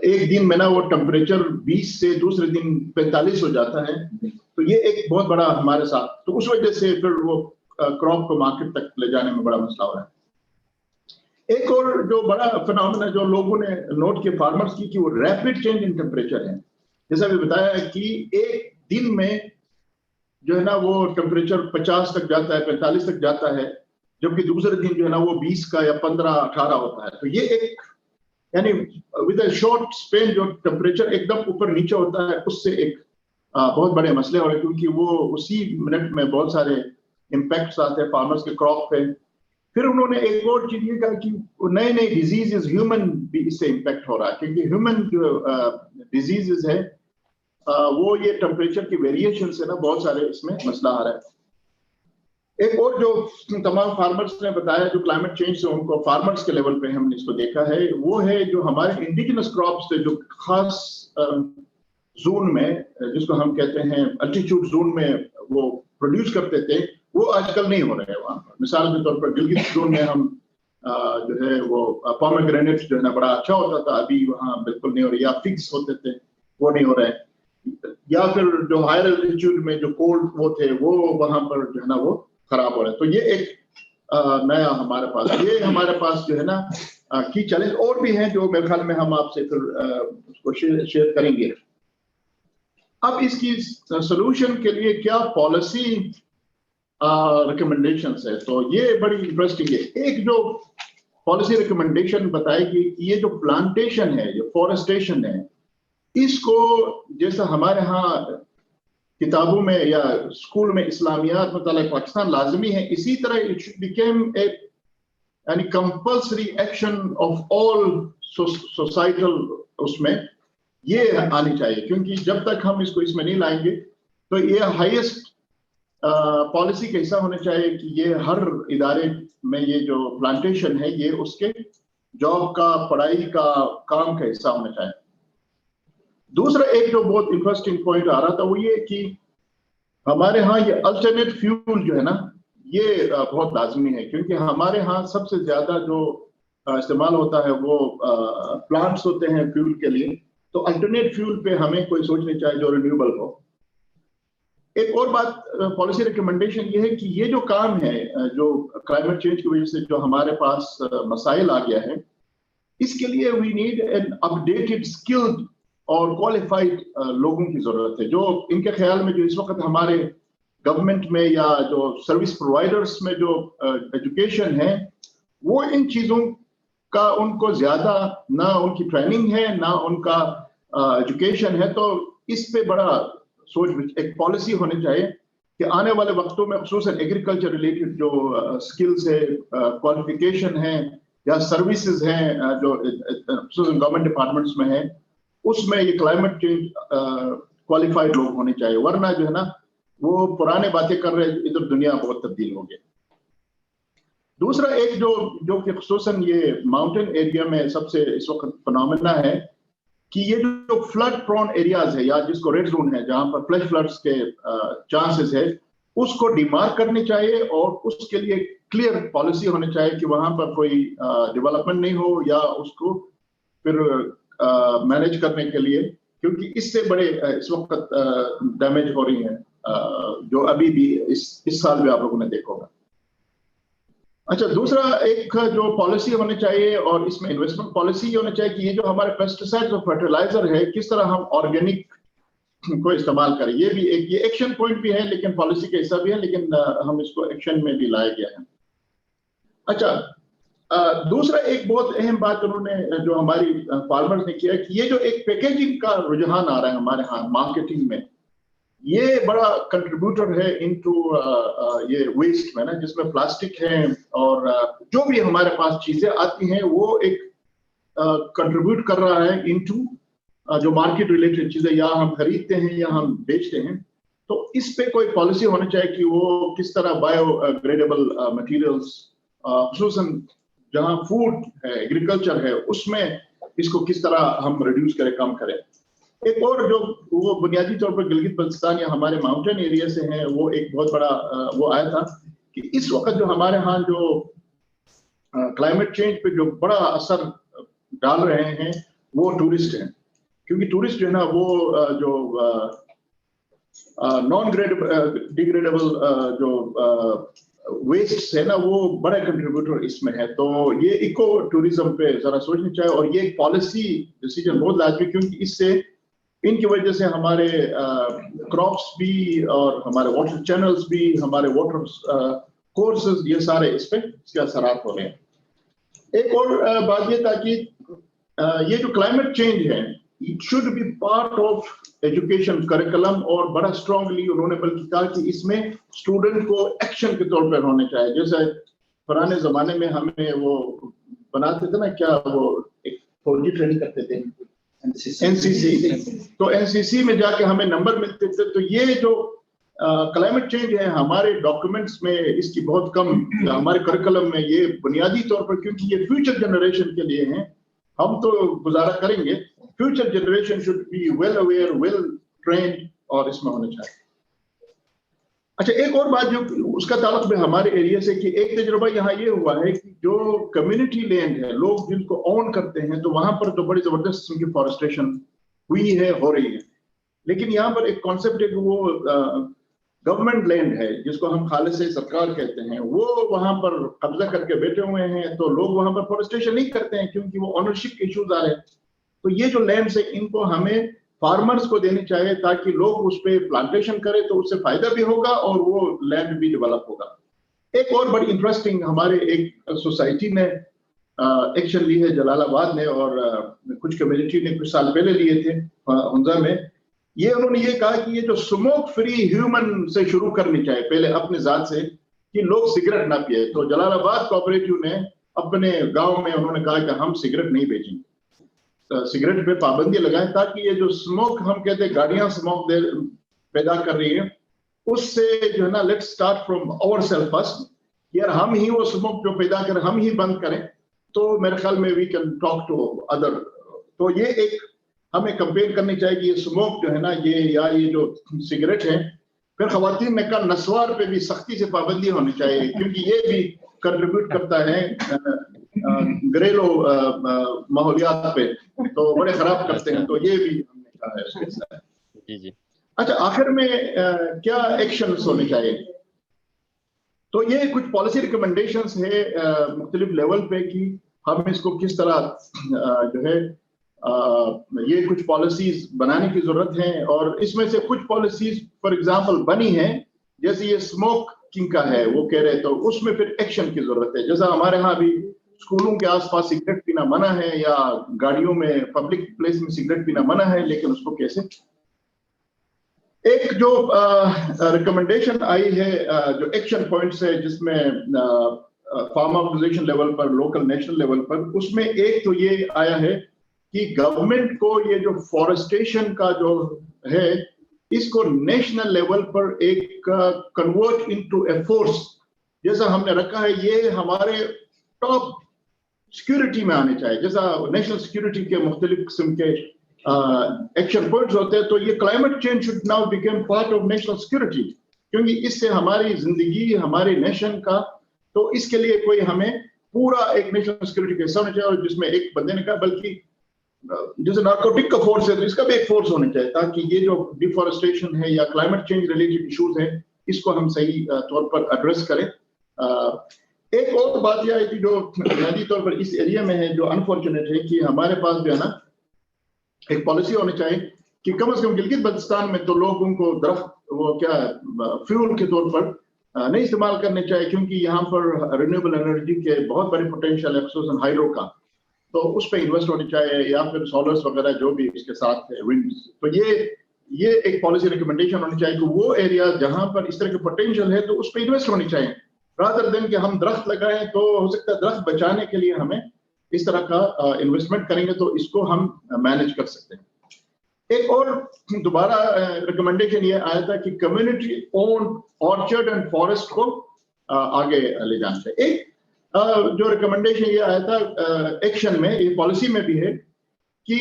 Speaker 3: एक दिन में ना वो टेम्परेचर 20 से दूसरे दिन 45 हो जाता है, तो ये एक बहुत बड़ा हमारे साथ, तो उस वजह से फिर वो क्रॉप को मार्केट तक ले जाने में बड़ा मसला हो रहा है। एक और जो बड़ा फिनोमेना जो लोगों ने नोट किया फार्मर्स की, कि वो रैपिड चेंज इन टेम्परेचर है। जैसा भी बताया कि एक दिन में जो है ना वो टेम्परेचर 50 तक जाता है, 45 तक जाता है, जबकि दूसरे दिन जो है ना वो 20 का या 15-18 होता है। तो ये एक यानी विद अ शॉर्ट स्पेन जो टेम्परेचर एकदम ऊपर नीचे होता है, उससे एक बहुत बड़े मसले हो रहे हैं, क्योंकि वो उसी मिनट में बहुत सारे इम्पैक्ट्स आते हैं फार्मर्स के क्रॉप पे। फिर उन्होंने एक और चीज ये कहा कि नए नए डिजीजेस ह्यूमन भी इससे इम्पैक्ट हो रहा है, क्योंकि ह्यूमन जो डिजीजेस है वो ये टेम्परेचर की वेरिएशन से ना बहुत सारे इसमें मसला आ रहा है। एक और जो तमाम फार्मर्स ने बताया जो क्लाइमेट चेंज से उनको फार्मर्स के लेवल पे हमने इसको देखा है, वो है जो हमारे इंडिजिनस क्रॉप्स थे जो खास जोन में, जिसको हम कहते हैं अल्टीट्यूड जोन में वो प्रोड्यूस करते थे, वो आजकल नहीं हो रहे हैं वहां पर। मिसाल के तौर पर गिलगित जोन में हम जो है वो पोमेग्रेनेट्स जो है ना बड़ा अच्छा होता था, अभी वहाँ बिल्कुल नहीं हो रही, या फिग्स होते थे वो नहीं हो रहे, या फिर जो हायर एल्टीट्यूड में जो कोल्ड वो थे वो वहां पर जो है ना वो खराब हो रहा है। तो ये एक नया हमारे पास, ये हमारे पास जो है ना की चैलेंज और भी हैं जो मेरे ख्याल में हम आपसे फिर उसको शेयर करेंगे। अब इसकी सोल्यूशन के लिए क्या पॉलिसी रिकमेंडेशंस है, तो ये बड़ी इंटरेस्टिंग है। एक जो पॉलिसी रिकमेंडेशन बताएगी कि ये जो प्लांटेशन है, जो फॉरेस्टेशन है, इसको जैसा हमारे यहाँ किताबों में या स्कूल में इस्लामियात मतलब पाकिस्तान लाजमी है, इसी तरह इट शुड बिकेम ए यानी compulsory action of all societal, उसमें ये आनी चाहिए, क्योंकि जब तक हम इसको इसमें नहीं लाएंगे तो ये हाईएस्ट पॉलिसी का हिस्सा होना चाहिए कि ये हर इदारे में ये जो प्लांटेशन है ये उसके जॉब का, पढ़ाई का, काम का हिस्सा होना चाहिए। दूसरा एक जो बहुत इंटरेस्टिंग पॉइंट आ रहा था वो ये कि हमारे यहाँ ये अल्टरनेट फ्यूल जो है ना ये बहुत लाजमी है, क्योंकि हमारे यहाँ सबसे ज्यादा जो इस्तेमाल होता है वो प्लांट्स होते हैं फ्यूल के लिए, तो अल्टरनेट फ्यूल पे हमें कोई सोचनी चाहिए जो रिन्यूएबल हो। एक और बात पॉलिसी रिकमेंडेशन ये है कि ये जो काम है जो क्लाइमेट चेंज की वजह से जो हमारे पास मसाइल आ गया है, इसके लिए we need an updated skilled और क्वालिफाइड लोगों की जरूरत है, जो इनके ख्याल में जो इस वक्त हमारे गवर्नमेंट में या जो सर्विस प्रोवाइडर्स में जो एजुकेशन है वो इन चीजों का उनको ज्यादा ना उनकी ट्रेनिंग है ना उनका एजुकेशन है। तो इस पे बड़ा सोच एक पॉलिसी होनी चाहिए कि आने वाले वक्तों में खुसूसन एग्रीकल्चर रिलेटेड जो स्किल्स है, क्वालिफिकेशन है या सर्विसेज हैं जो खुसूसन गवर्नमेंट डिपार्टमेंट्स में है, उसमें ये क्लाइमेट चेंज क्वालिफाइड लोग होने चाहिए, वरना जो है ना वो पुराने बातें कर रहे, इधर दुनिया बहुत तब्दील हो गई। दूसरा एक जो कि खुसूसन ये माउंटेन एरिया में सबसे इस वक्त फिनोमेना है कि ये जो फ्लड प्रोन एरियाज है या जिसको रेड जोन है, जहां पर फ्लैश फ्लड्स के चांसेस है, उसको डिमार्क करनी चाहिए और उसके लिए क्लियर पॉलिसी होनी चाहिए कि वहां पर कोई डेवलपमेंट नहीं हो या उसको फिर मैनेज करने के लिए, क्योंकि इससे बड़े इस वक्त डैमेज हो रही हैं जो अभी भी इस साल भी आप लोगों ने देखा होगा। अच्छा, दूसरा एक जो पॉलिसी होनी चाहिए और इसमें इन्वेस्टमेंट पॉलिसी होनी चाहिए कि ये जो हमारे पेस्टिसाइड्स और फर्टिलाइजर है, किस तरह हम ऑर्गेनिक को इस्तेमाल करें। ये भी एक ये एक्शन पॉइंट भी है, लेकिन पॉलिसी का हिस्सा भी है, लेकिन हम इसको एक्शन में भी लाया गया है। अच्छा, दूसरा एक बहुत अहम बात उन्होंने जो हमारी फार्मर्स ने किया कि ये जो एक पैकेजिंग का रुझान आ रहा है हमारे यहाँ मार्केटिंग में, ये बड़ा कंट्रीब्यूटर है इनटू ये वेस्ट में ना, जिसमें प्लास्टिक है और जो भी हमारे पास चीजें आती हैं वो एक कंट्रीब्यूट कर रहा है इनटू जो मार्केट रिलेटेड चीजें या हम खरीदते हैं या हम बेचते हैं। तो इस पे कोई पॉलिसी होनी चाहिए कि वो किस तरह बायोग्रेडेबल मटेरियल्स, खुसूसन जहां फूड है, एग्रीकल्चर है, उसमें इसको किस तरह हम रिड्यूस करें, कम करें। एक और जो वो बुनियादी तौर पर गिलगित बल्तिस्तान या हमारे माउंटेन एरिया से हैं, वो एक बहुत बड़ा वो आया था कि इस वक्त जो हमारे यहाँ जो क्लाइमेट चेंज पे जो बड़ा असर डाल रहे हैं वो टूरिस्ट हैं, क्योंकि टूरिस्ट जो है ना वो जो नॉन डिग्रेडेबल जो वेस्ट है ना, वो बड़ा कंट्रीब्यूटर इसमें है। तो ये इको टूरिज्म पे जरा सोचनी चाहिए और ये पॉलिसी डिसीजन बहुत लाजमी, क्योंकि इससे इनकी वजह से हमारे क्रॉप्स भी और हमारे वाटर चैनल्स भी, हमारे वाटर कोर्सेज, ये सारे इस पे इसके असरात हो रहे हैं। एक और बात ये था कि ये जो क्लाइमेट चेंज है, it should be part of education curriculum, और बड़ा स्ट्रांगली उन्होंने बल्कि कहा कि इसमें स्टूडेंट को एक्शन के तौर पर होने चाहिए। जैसे पुराने जमाने में हमें वो बनाते थे ना, क्या वो एक फौजी ट्रेनिंग करते थे, एनसीसी। तो एनसीसी में जाके हमें नंबर मिलते थे। तो ये जो क्लाइमेट चेंज है हमारे डॉक्यूमेंट्स में इसकी बहुत कम, हमारे करिकुलम में ये बुनियादी तौर पर, क्योंकि ये फ्यूचर जनरेशन के लिए है, हम तो गुजारा करेंगे, future generation should be well aware, well trained, और इसमें होना चाहिए। अच्छा, एक और बात जो उसका ताल्लुक भी हमारे एरिया से, कि एक तजुर्बा यहाँ ये हुआ है कि जो कम्युनिटी लैंड है, लोग जिनको ओन करते हैं, तो वहां पर तो बड़ी जबरदस्त किस्म की फॉरेस्टेशन हुई है, हो रही है। लेकिन यहाँ पर एक कॉन्सेप्ट है कि वो गवर्नमेंट लैंड है, जिसको हम खालिस सरकार कहते हैं, वो वहां पर कब्जा करके बैठे हुए हैं, तो लोग वहां पर फॉरेस्टेशन नहीं करते हैं क्योंकि वो ऑनरशिप के इश्यूज आ रहे हैं। तो ये जो लैंड है, इनको हमें फार्मर्स को देनी चाहिए ताकि लोग उस पर प्लांटेशन करें, तो उससे फायदा भी होगा और वो लैंड भी डेवलप होगा। एक और बड़ी इंटरेस्टिंग, हमारे एक सोसाइटी ने एक्शन ली है जलालाबाद में, और कुछ कम्युनिटी ने कुछ साल पहले लिए थे हुंजा में। ये उन्होंने ये कहा कि ये जो स्मोक फ्री ह्यूमन से शुरू करनी चाहिए पहले अपने जात से, कि लोग सिगरेट ना पिए। तो जलालाबाद कोऑपरेटिव ने अपने गांव में उन्होंने कहा कि हम सिगरेट नहीं बेचेंगे, सिगरेट पे पाबंदी लगाएं, ताकि ये जो स्मोक हम कहते हैं गाड़ियां स्मोक पैदा कर रही है, उससे जो है ना, let's start from ourselves first, यार हम ही वो स्मोक जो पैदा करें हम ही बंद करें, तो मेरे ख्याल में we can talk to other. तो ये एक हमें कंपेयर करनी चाहिए कि ये स्मोक जो है ना, ये या ये जो सिगरेट है। फिर खवातीन ने कहा नस्वार पे भी सख्ती से पाबंदी होनी चाहिए, क्योंकि ये भी कंट्रीब्यूट करता है घरेलू माहौलियात पे, तो बड़े खराब करते हैं। तो ये भी हमने कहा है उसके साथ।
Speaker 1: जी जी।
Speaker 3: अच्छा, आखिर में क्या एक्शंस होने चाहिए? तो ये कुछ पॉलिसी रिकमेंडेशंस है मुख्तलिफ लेवल पे कि हम इसको किस तरह जो है ये कुछ पॉलिसीज बनाने की जरूरत है। और इसमें से कुछ पॉलिसीज फॉर एग्जांपल बनी है, जैसे ये स्मोकिंग का है, वो कह रहे, तो उसमें फिर एक्शन की जरूरत है। जैसा हमारे यहाँ भी स्कूलों के आसपास सिगरेट पीना मना है, या गाड़ियों में पब्लिक प्लेस में सिगरेट पीना मना है, लेकिन उसको कैसे? एक जो रिकमेंडेशन आई है, जो एक्शन पॉइंट्स है, जिसमें फार्म ऑर्गेनाइजेशन लेवल पर, लोकल नेशनल लेवल पर, उसमें एक तो ये आया है कि गवर्नमेंट को ये जो फॉरेस्टेशन का जो है, इसको नेशनल लेवल पर एक कन्वर्ट इनटू ए फोर्स जैसा हमने रखा है, ये हमारे टॉप सिक्योरिटी में आने चाहिए। जैसा नेशनल सिक्योरिटी के मुख्तलिफ किस्म के एक्शन पॉइंट्स होते हैं, तो ये climate change should now become part of national security, क्योंकि इससे हमारी जिंदगी, हमारे नेशन का, तो इसके लिए कोई हमें पूरा एक नेशनल सिक्योरिटी का हिस्सा होना चाहिए। और जिसमें एक बंदे ने कहा बल्कि जैसे नार्कोटिक का फोर्स है, तो इसका भी एक फोर्स होना चाहिए, ताकि ये जो डिफॉरेस्टेशन है या क्लाइमेट चेंज रिलेटेड इश्यूज है, इसको हम सही तौर पर एड्रेस करें। एक और बात यह है कि जो बुनियादी तौर पर इस एरिया में है, जो अनफॉर्चुनेट है, कि हमारे पास जो है ना, एक पॉलिसी होनी चाहिए कि कम से कम गिलगित बल्तिस्तान में तो लोगों को दरख्त वो क्या फ्यूल के तौर पर नहीं इस्तेमाल करने चाहिए, क्योंकि यहाँ पर रिन्यूएबल एनर्जी के बहुत बड़े पोटेंशियल है, खसूसन हाइड्रो का, तो उस पर इन्वेस्ट होनी चाहिए, या फिर सोलर्स वगैरह जो भी इसके साथ है, विंड। तो ये एक पॉलिसी रिकमेंडेशन होनी चाहिए कि वो एरिया जहां पर इस तरह के पोटेंशियल है तो उस पर इन्वेस्ट होनी चाहिए, रादर देन कि हम दरख्त लगाएं। तो हो सकता है दरख्त बचाने के लिए हमें इस तरह का इन्वेस्टमेंट करेंगे तो इसको हम मैनेज कर सकते हैं। एक और दोबारा रिकमेंडेशन ये आया था कि community owned orchard and forest को आगे ले जाना चाहिए। एक जो रिकमेंडेशन ये आया था एक्शन में, ये पॉलिसी में भी है कि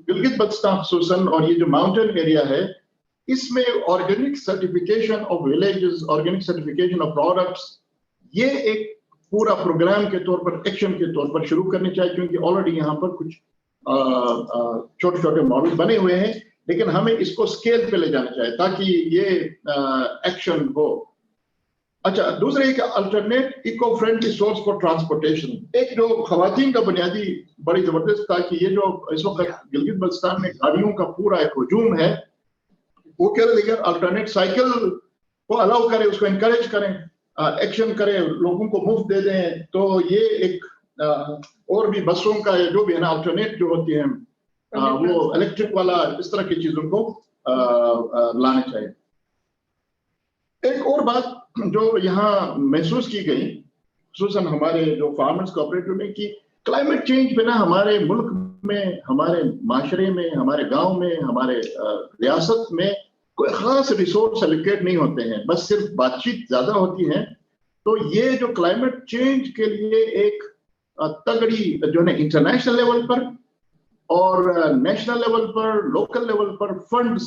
Speaker 3: गिलगित बल्तिस्तान खसूसन और ये जो माउंटेन एरिया है, इसमें organic certification of villages, organic certification of products, ये एक पूरा प्रोग्राम के तौर पर, एक्शन के तौर पर शुरू करनी चाहिए, क्योंकि ऑलरेडी यहाँ पर कुछ छोटे छोटे मॉडल बने हुए हैं, लेकिन हमें इसको स्केल पे ले जाना चाहिए ताकि ये एक्शन हो। अच्छा, दूसरे एक alternate eco friendly source for transportation. एक जो खवातीन का बुनियादी बड़ी जबरदस्त था कि ये जो इस वक्त गिलगित बल्तिस्तान में गाड़ियों का पूरा एक हुजूम है, वो कह रहे लेकिन अल्टरनेट साइकिल को अलाउ करें, उसको इनकरेज करें, एक्शन करें, लोगों को मुफ्त दे दें। तो ये एक और भी बसों का जो भी है ना, अल्टरनेट जो होती हैं वो इलेक्ट्रिक वाला, इस तरह की चीजों को लाने चाहिए। एक और बात जो यहाँ महसूस की गई, खुसूसन हमारे जो फार्मर्स कोऑपरेटिव में, कि क्लाइमेट चेंज पे ना हमारे मुल्क में, हमारे माशरे में, हमारे गांव में, हमारे रियासत में कोई खास रिसोर्स एलोकेट नहीं होते हैं, बस सिर्फ बातचीत ज्यादा होती है। तो ये जो क्लाइमेट चेंज के लिए एक तगड़ी जो है इंटरनेशनल लेवल पर और नेशनल लेवल पर, लोकल लेवल पर फंड्स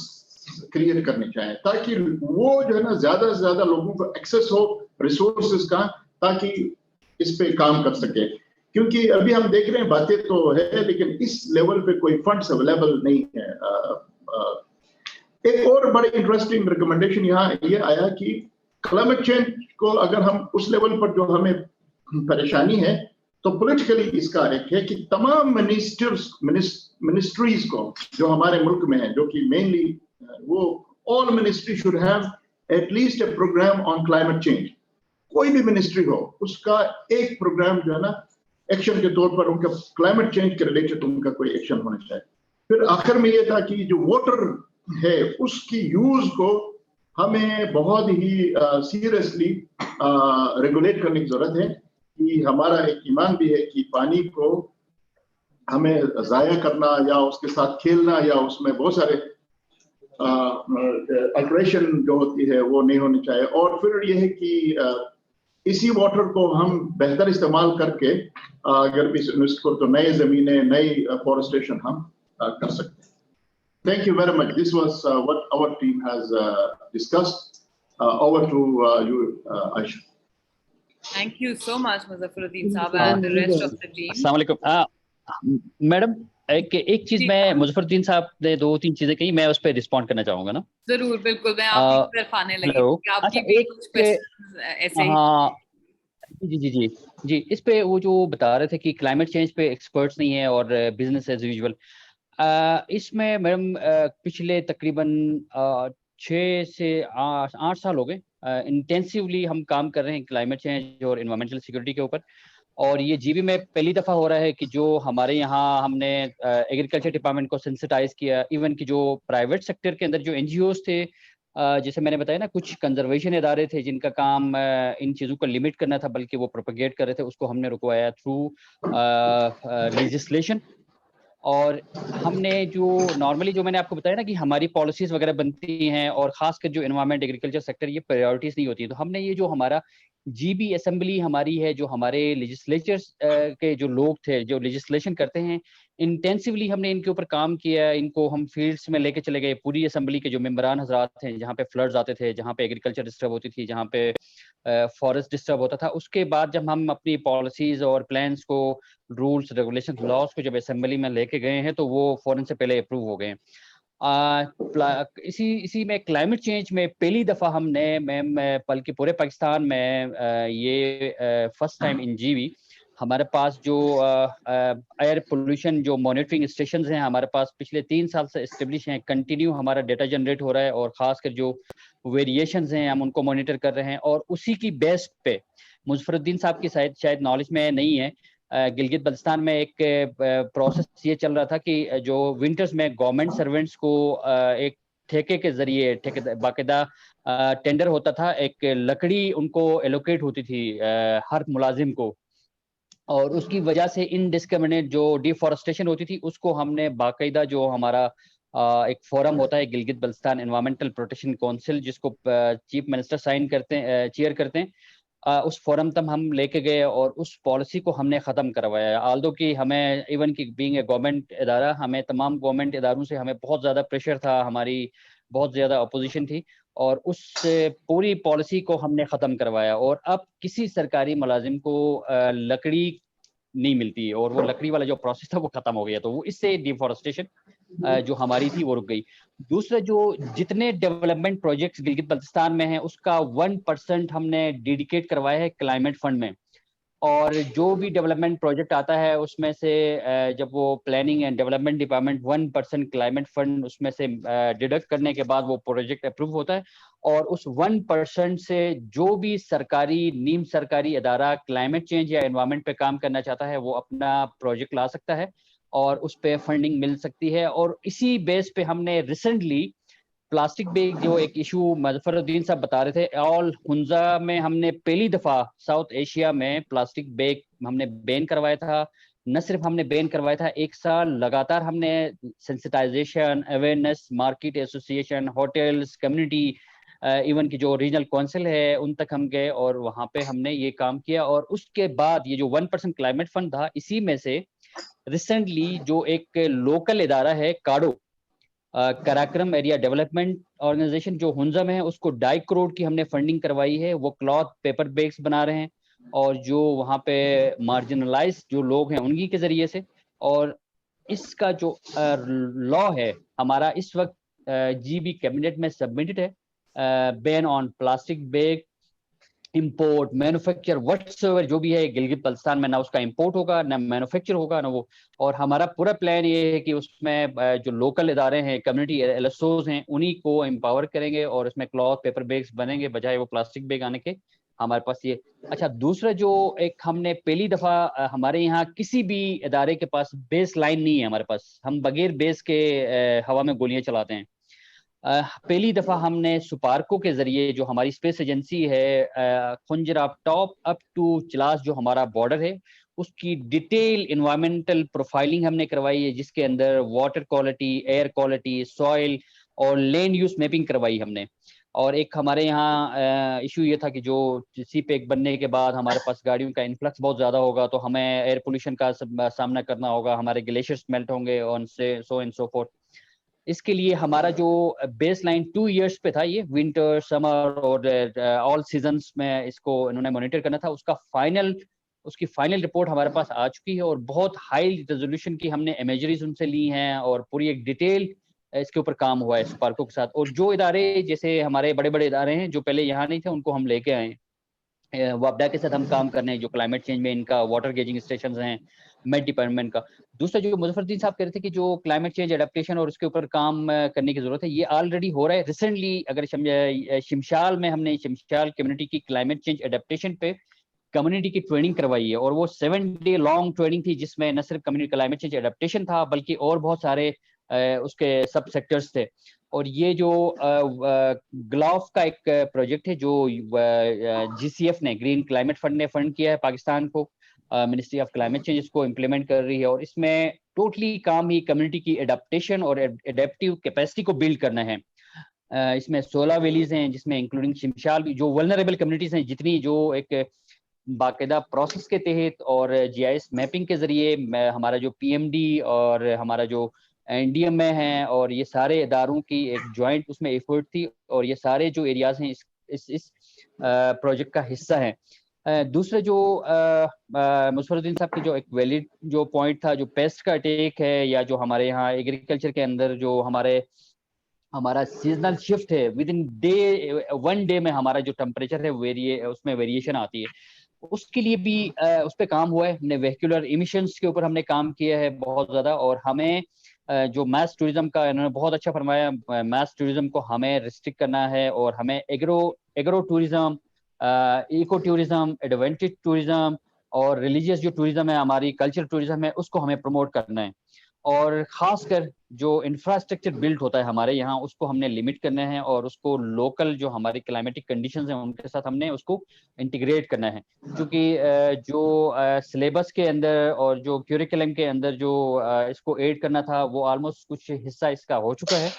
Speaker 3: क्रिएट करने चाहिए, ताकि वो जो है ना ज्यादा से ज्यादा लोगों को एक्सेस हो रिसोर्सेज का, ताकि इस पे काम कर सके। क्योंकि अभी हम देख रहे हैं बातें तो है, लेकिन इस लेवल पे कोई फंड्स अवेलेबल नहीं है। एक और बड़े इंटरेस्टिंग रिकमेंडेशन यहाँ ये आया कि क्लाइमेट चेंज को अगर हम उस लेवल पर जो हमें परेशानी है, तो पॉलिटिकली इसका एक है कि तमाम मिनिस्ट्रीज को जो हमारे मुल्क में है, जो कि मेनली वो all ministry should have at least a programme on climate change. कोई भी मिनिस्ट्री हो, उसका एक प्रोग्राम जो है ना एक्शन के तौर पर उनका क्लाइमेट चेंज के रिलेटेड उनका कोई एक्शन होना चाहिए। फिर आखिर में ये था कि जो वाटर है उसकी यूज को हमें बहुत ही सीरियसली रेगुलेट करने की जरूरत है, कि हमारा एक ईमान भी है कि पानी को हमें जाया करना या उसके साथ खेलना या उसमें बहुत सारे अल्ट्रेशन जो होती है वो नहीं होनी चाहिए। और फिर ये है कि इसी वाटर को हम बेहतर इस्तेमाल करके अगर भी इन्वेस्ट करो तो नए जमीनें, नई फॉरेस्टेशन हम कर सकते हैं। Thank you very much. This was what our team has discussed. Over to you, Aisha.
Speaker 2: Thank you so much, Muzaffaruddin Saab, and the rest of the team.
Speaker 1: अस्सलाम वालेकुम मैडम। एक चीज मैं, मुजफ्फरुद्दीन साहब ने 2-3 चीजें कही, मैं उस पर रिस्पॉन्ड करना चाहूंगा ना।
Speaker 2: जरूर, बिल्कुल, मैं आपकी तरफ आने लगी कि आपकी भी कुछ क्वेश्चंस ऐसे ही।
Speaker 1: हाँ जी जी जी जी, इस पे वो जो बता रहे थे कि क्लाइमेट चेंज पे एक्सपर्ट्स नहीं है और बिजनेस एज यूजुअल, इसमें मैडम पिछले तकरीबन 6 से 8 साल हो गए इंटेंसिवली हम काम कर रहे हैं क्लाइमेट चेंज और एनवायरमेंटल सिक्योरिटी के ऊपर। और ये जीबी में पहली दफ़ा हो रहा है कि जो हमारे यहाँ हमने एग्रीकल्चर डिपार्टमेंट को सेंसिटाइज किया, इवन कि जो प्राइवेट सेक्टर के अंदर जो एनजीओज थे, जैसे मैंने बताया ना, कुछ कंजर्वेशन इदारे थे जिनका काम इन चीज़ों को लिमिट करना था, बल्कि वो प्रोपेगेट कर रहे थे, उसको हमने रुकवाया थ्रू लेजिस्लेशन। और हमने जो नॉर्मली जो मैंने आपको बताया ना कि हमारी पॉलिसीज वगैरह बनती हैं और खासकर जो एनवायरमेंट, एग्रीकल्चर सेक्टर, ये प्रायोरिटीज नहीं होती है, तो हमने ये जो हमारा जीबी असेंबली हमारी है, जो हमारे लेजिस्लेचर्स के जो लोग थे जो लेजिस्लेशन करते हैं, इंटेंसिवली हमने इनके ऊपर काम किया। इनको हम फील्ड्स में लेके चले गए, पूरी असेंबली के जो मेंबरान हजरात हैं, जहाँ पे फ्लड्स आते थे, जहाँ पे एग्रीकल्चर डिस्टर्ब होती थी, जहाँ पे फॉरेस्ट डिस्टर्ब होता था। उसके बाद जब हम अपनी पॉलिसीज और प्लान्स को, रूल्स, रेगुलेशन, लॉज को जब असेंबली में लेके गए हैं, तो वो फौरन से पहले अप्रूव हो गए हैं। इसी में क्लाइमेट चेंज में पहली दफ़ा हमने, मैम, बल्कि पूरे पाकिस्तान में ये फर्स्ट टाइम इन जीवी हमारे पास जो एयर पोल्यूशन जो मॉनिटरिंग स्टेशन हैं हमारे पास पिछले 3 साल से इस्टेब्लिश हैं, कंटिन्यू हमारा डेटा जनरेट हो रहा है और खासकर जो वेरिएशंस हैं हम उनको मॉनिटर कर रहे हैं। और उसी की बेस पे मुजफ्फरुद्दीन साहब की शायद नॉलेज में नहीं है, गिलगित बल्तिस्तान में एक प्रोसेस ये चल रहा था कि जो विंटर्स में गवर्नमेंट सर्वेंट्स को एक ठेके के जरिए बाकायदा टेंडर होता था, एक लकड़ी उनको एलोकेट होती थी हर मुलाजिम को, और उसकी वजह से इनडिस्क्रिमिनेट जो डिफॉरेस्टेशन होती थी उसको हमने बाकायदा जो हमारा एक फोरम होता है Gilgit Baltistan environmental protection council जिसको चीफ मिनिस्टर साइन करते हैं, चेयर करते हैं, उस फोरम तक हम लेके गए और उस पॉलिसी को हमने ख़त्म करवाया। आल्दो कि हमें इवन की बीइंग ए गवर्नमेंट इदारा, हमें तमाम गवर्नमेंट इदारों से हमें बहुत ज़्यादा प्रेशर था, हमारी बहुत ज़्यादा अपोजिशन थी, और उस पूरी पॉलिसी को हमने ख़त्म करवाया। और अब किसी सरकारी मुलाजिम को लकड़ी नहीं मिलती है और वो लकड़ी वाला जो प्रोसेस था वो खत्म हो गया, तो वो इससे डिफॉरेस्टेशन जो हमारी थी वो रुक गई। दूसरा, जो जितने डेवलपमेंट प्रोजेक्ट्स गिलगित बल्तिस्तान में हैं उसका 1% हमने डेडिकेट करवाया है क्लाइमेट फंड में, और जो भी डेवलपमेंट प्रोजेक्ट आता है उसमें से जब वो planning and development department 1% climate fund उसमें से डिडक्ट करने के बाद वो प्रोजेक्ट अप्रूव होता है, और उस 1% से जो भी सरकारी नीम सरकारी अदारा क्लाइमेट चेंज या एनवायरमेंट पे काम करना चाहता है वो अपना प्रोजेक्ट ला सकता है और उस पे फंडिंग मिल सकती है। और इसी बेस पे हमने रिसेंटली प्लास्टिक बैग जो एक इशू मुजफ्फरुद्दीन साहब बता रहे थे, ऑल हुंजा में हमने पहली दफा साउथ एशिया में प्लास्टिक बैग हमने बैन करवाया था। न सिर्फ हमने बैन करवाया था, 1 साल लगातार हमने sensitisation, awareness, market association, hotels, community, even की जो रीजनल काउंसिल है उन तक हम गए और वहां पे हमने ये काम किया। और उसके बाद ये जो 1% क्लाइमेट फंड था, इसी में से रिसेंटली जो एक लोकल इदारा है काडो, कराक्रम एरिया डेवलपमेंट ऑर्गेनाइजेशन जो हुंजा में है, उसको 2.5 करोड़ की हमने फंडिंग करवाई है। वो क्लॉथ पेपर बैग्स बना रहे हैं और जो वहाँ पे मार्जिनलाइज जो लोग हैं उनकी के जरिए से। और इसका जो लॉ है हमारा इस वक्त जीबी कैबिनेट में सबमिटेड है, ban on plastic bag import, manufacture, whatsoever जो भी है गिलगित बल्तिस्तान में, ना उसका इंपोर्ट होगा ना मैन्युफैक्चर होगा ना वो। और हमारा पूरा प्लान ये है कि उसमें जो लोकल इदारे हैं, कम्युनिटी एलएसओज हैं, उन्हीं को एम्पावर करेंगे और इसमें क्लॉथ पेपर बैग्स बनेंगे बजाय वो प्लास्टिक बैग आने के। हमारे पास ये अच्छा। दूसरा, जो एक हमने पहली दफा हमारे यहाँ किसी भी इदारे के पास बेस लाइन नहीं है हमारे पास, हम बगैर बेस के हवा में गोलियां चलाते हैं। पहली दफा हमने सुपार्को के जरिए जो हमारी स्पेस एजेंसी है, खुंजराफ टॉप अप टू चिलास जो हमारा बॉर्डर है, उसकी डिटेल इन्वायरमेंटल प्रोफाइलिंग हमने करवाई है, जिसके अंदर water quality, air quality, soil और लैंड यूज मैपिंग करवाई हमने। और एक हमारे यहाँ इशू ये था कि जो सी पैक बनने के बाद हमारे पास गाड़ियों का इन्फ्लक्स बहुत ज्यादा होगा तो हमें एयर पोल्यूशन का सामना करना होगा, हमारे ग्लेशियर्स मेल्ट होंगे और सो एंड सो फोर्थ। इसके लिए हमारा जो बेस लाइन 2 इयर्स पे था, ये विंटर, समर और ऑल सीजन्स में इसको इन्होंने मॉनिटर करना था। उसकी फाइनल रिपोर्ट हमारे पास आ चुकी है और बहुत हाई रेजोल्यूशन की हमने इमेजरीज उनसे ली हैं और पूरी एक डिटेल इसके ऊपर काम हुआ है स्पार्को के साथ। और जो इदारे जैसे हमारे बड़े बड़े इदारे हैं जो पहले यहाँ नहीं थे उनको हम लेके आए हैं, वापडा के साथ हम काम कर रहे हैं जो क्लाइमेट चेंज में इनका वाटर गेजिंग स्टेशन हैं, मेट डिपार्टमेंट का। दूसरा, जो मुजफ्फरुद्दीन साहब कह रहे थे कि जो क्लाइमेट चेंज एडेप्टेशन और उसके ऊपर काम करने की जरूरत है, ये ऑलरेडी हो रहा है। रिसेंटली अगर शिमशाल में हमने शिमशाल कम्युनिटी की क्लाइमेट चेंज एडेप्टेशन पे कम्युनिटी की ट्रेनिंग करवाई है और वो 7 डे लॉन्ग ट्रेनिंग थी, जिसमें न सिर्फ कम्युनिटी क्लाइमेट चेंज एडेप्टेशन था बल्कि और बहुत सारे उसके सब सेक्टर्स थे। और ये जो ग्लॉफ का एक प्रोजेक्ट है जो जीसीएफ ने, ग्रीन क्लाइमेट फंड ने फंड किया है पाकिस्तान को, मिनिस्ट्री ऑफ क्लाइमेट चेंज इसको इम्प्लीमेंट कर रही है। और इसमें टोटली काम ही कम्युनिटी की एडेप्टेशन और एडेप्टिव कैपेसिटी को बिल्ड करना है। इसमें 16 वैलीज हैं जिसमें इंक्लूडिंग शिमशाल भी, जो वल्नरेबल कम्युनिटीज हैं जितनी, जो एक बाकायदा प्रोसेस के तहत और जीआईएस मैपिंग के जरिए हमारा जो पीएमडी और हमारा जो एनडीएम में है और ये सारे इदारों की एक जॉइंट उसमें एफर्ट थी और ये सारे जो एरियाज हैं इस प्रोजेक्ट का हिस्सा है। दूसरा, जो मुजफ्फरुद्दीन साहब की जो एक वैलिड जो पॉइंट था, जो पेस्ट का अटैक है या जो हमारे यहाँ एग्रीकल्चर के अंदर जो हमारा सीजनल शिफ्ट है, विद इन डे 1 डे में हमारा जो टेम्परेचर है उसमें वेरिएशन आती है। उसके लिए भी उस पर काम हुआ है। हमने वेहिकुलर इमिशंस के ऊपर हमने काम किया है बहुत ज़्यादा, और हमें जो मैस टूरिज्म का इन्होंने बहुत अच्छा फरमाया, मैस टूरिज्म को हमें रिस्ट्रिक्ट करना है, और हमें agro tourism, eco tourism, adventure tourism और रिलीजियस जो टूरिज्म है, हमारी कल्चरल टूरिज्म है, उसको हमें प्रमोट करना है। और ख़ासकर जो इंफ्रास्ट्रक्चर बिल्ट होता है हमारे यहाँ, उसको हमने लिमिट करना है, और उसको लोकल जो हमारी क्लाइमेटिक कंडीशंस हैं उनके साथ हमने उसको इंटीग्रेट करना है। क्योंकि जो सिलेबस के अंदर और जो क्यूरिकुलम के अंदर जो इसको ऐड करना था, वो ऑलमोस्ट कुछ हिस्सा इसका हो चुका है,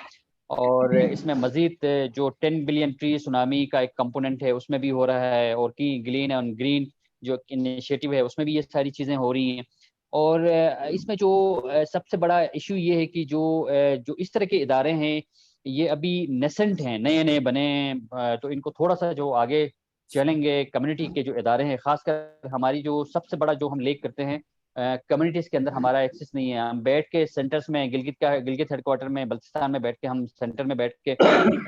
Speaker 1: और इसमें मजीद जो 10 बिलियन ट्री सुनामी का एक कंपोनेंट है उसमें भी हो रहा है, और की ग्रीन एंड ग्रीन जो इनिशिएटिव है उसमें भी ये सारी चीज़ें हो रही हैं। और इसमें जो सबसे बड़ा इशू ये है कि जो इस तरह के इदारे हैं, ये अभी नेसेंट हैं, नए नए बने हैं, तो इनको थोड़ा सा जो आगे चलेंगे, कम्युनिटी के जो इदारे हैं, खासकर हमारी जो सबसे बड़ा जो हम लेक करते हैं, कम्युनिटीज के अंदर हमारा एक्सेस नहीं है। हम बैठ के सेंटर्स में, गिलगित हेडक्वार्टर में, बल्चिस्तान में बैठ के, हम सेंटर में बैठ के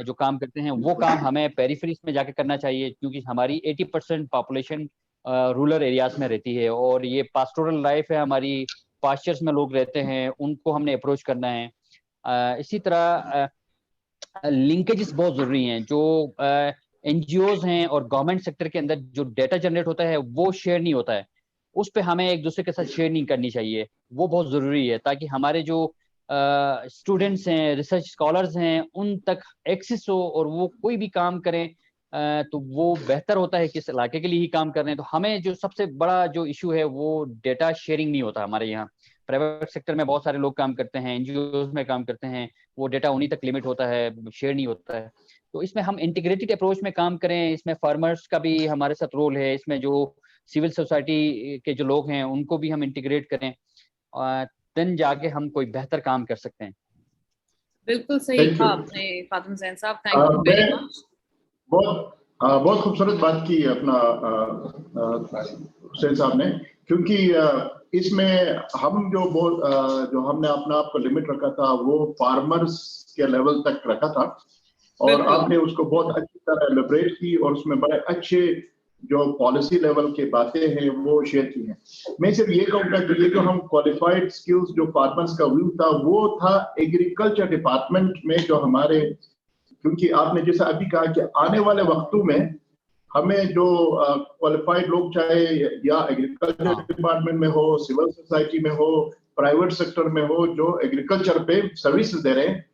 Speaker 1: जो काम करते हैं, वो काम हमें पेरिफेरीज में जाके करना चाहिए, क्योंकि हमारी 80% पॉपुलेशन रूरल एरियाज में रहती है, और ये पास्टोरल लाइफ है हमारी, पास्चर्स में लोग रहते हैं, उनको हमने अप्रोच करना है। इसी तरह लिंकेजेस बहुत जरूरी हैं। जो एनजीओज हैं और गवर्नमेंट सेक्टर के अंदर जो डेटा जनरेट होता है वो शेयर नहीं होता है, उस पर हमें एक दूसरे के साथ शेयर नहीं करनी चाहिए, वो बहुत ज़रूरी है, ताकि हमारे जो स्टूडेंट्स हैं, रिसर्च स्कॉलर्स हैं, उन तक एक्सेस हो, और वो कोई भी काम करें तो वो बेहतर होता है, किस इलाके के लिए ही काम कर रहे हैं। तो हमें जो सबसे बड़ा जो इशू है वो डेटा शेयरिंग नहीं होता हमारे यहाँ। प्राइवेट सेक्टर में बहुत सारे लोग काम करते हैं, एनजीओ में काम करते हैं, वो डेटा उन्हीं तक लिमिट होता है, शेयर नहीं होता है। तो इसमें हम इंटीग्रेटेड अप्रोच में काम करें, इसमें फार्मर्स का भी हमारे साथ रोल है, इसमें जो सिविल सोसाइटी के जो लोग हैं उनको भी हम इंटीग्रेट करें, और देन जाके हम कोई बेहतर काम कर सकते हैं।
Speaker 2: बिल्कुल सही कहा आपने फातिमा हुसैन साहब, थैंक यू वेरी मच।
Speaker 3: बहुत खूबसूरत बात की अपना हुसैन साहब ने, क्योंकि इसमें हम जो हमने अपना आप को लिमिट रखा था वो फार्मर्स के लेवल तक रखा था, और आपने उसको बहुत अच्छी तरह एलिब्रेट की, और उसमें बड़े अच्छे जो पॉलिसी लेवल की बातें हैं वो शेयर की हैं। मैं सिर्फ ये कहूँगा कि ये जो हम क्वालिफाइड स्किल्स जो फार्मर्स का व्यू था, वो था एग्रीकल्चर डिपार्टमेंट में जो हमारे, क्योंकि आपने जैसा अभी कहा कि आने वाले वक्तों में हमें जो क्वालिफाइड लोग, चाहे या एग्रीकल्चर डिपार्टमेंट में हो, सिविल सोसाइटी में हो, प्राइवेट सेक्टर में हो, जो एग्रीकल्चर पे सर्विसेज दे रहे हैं,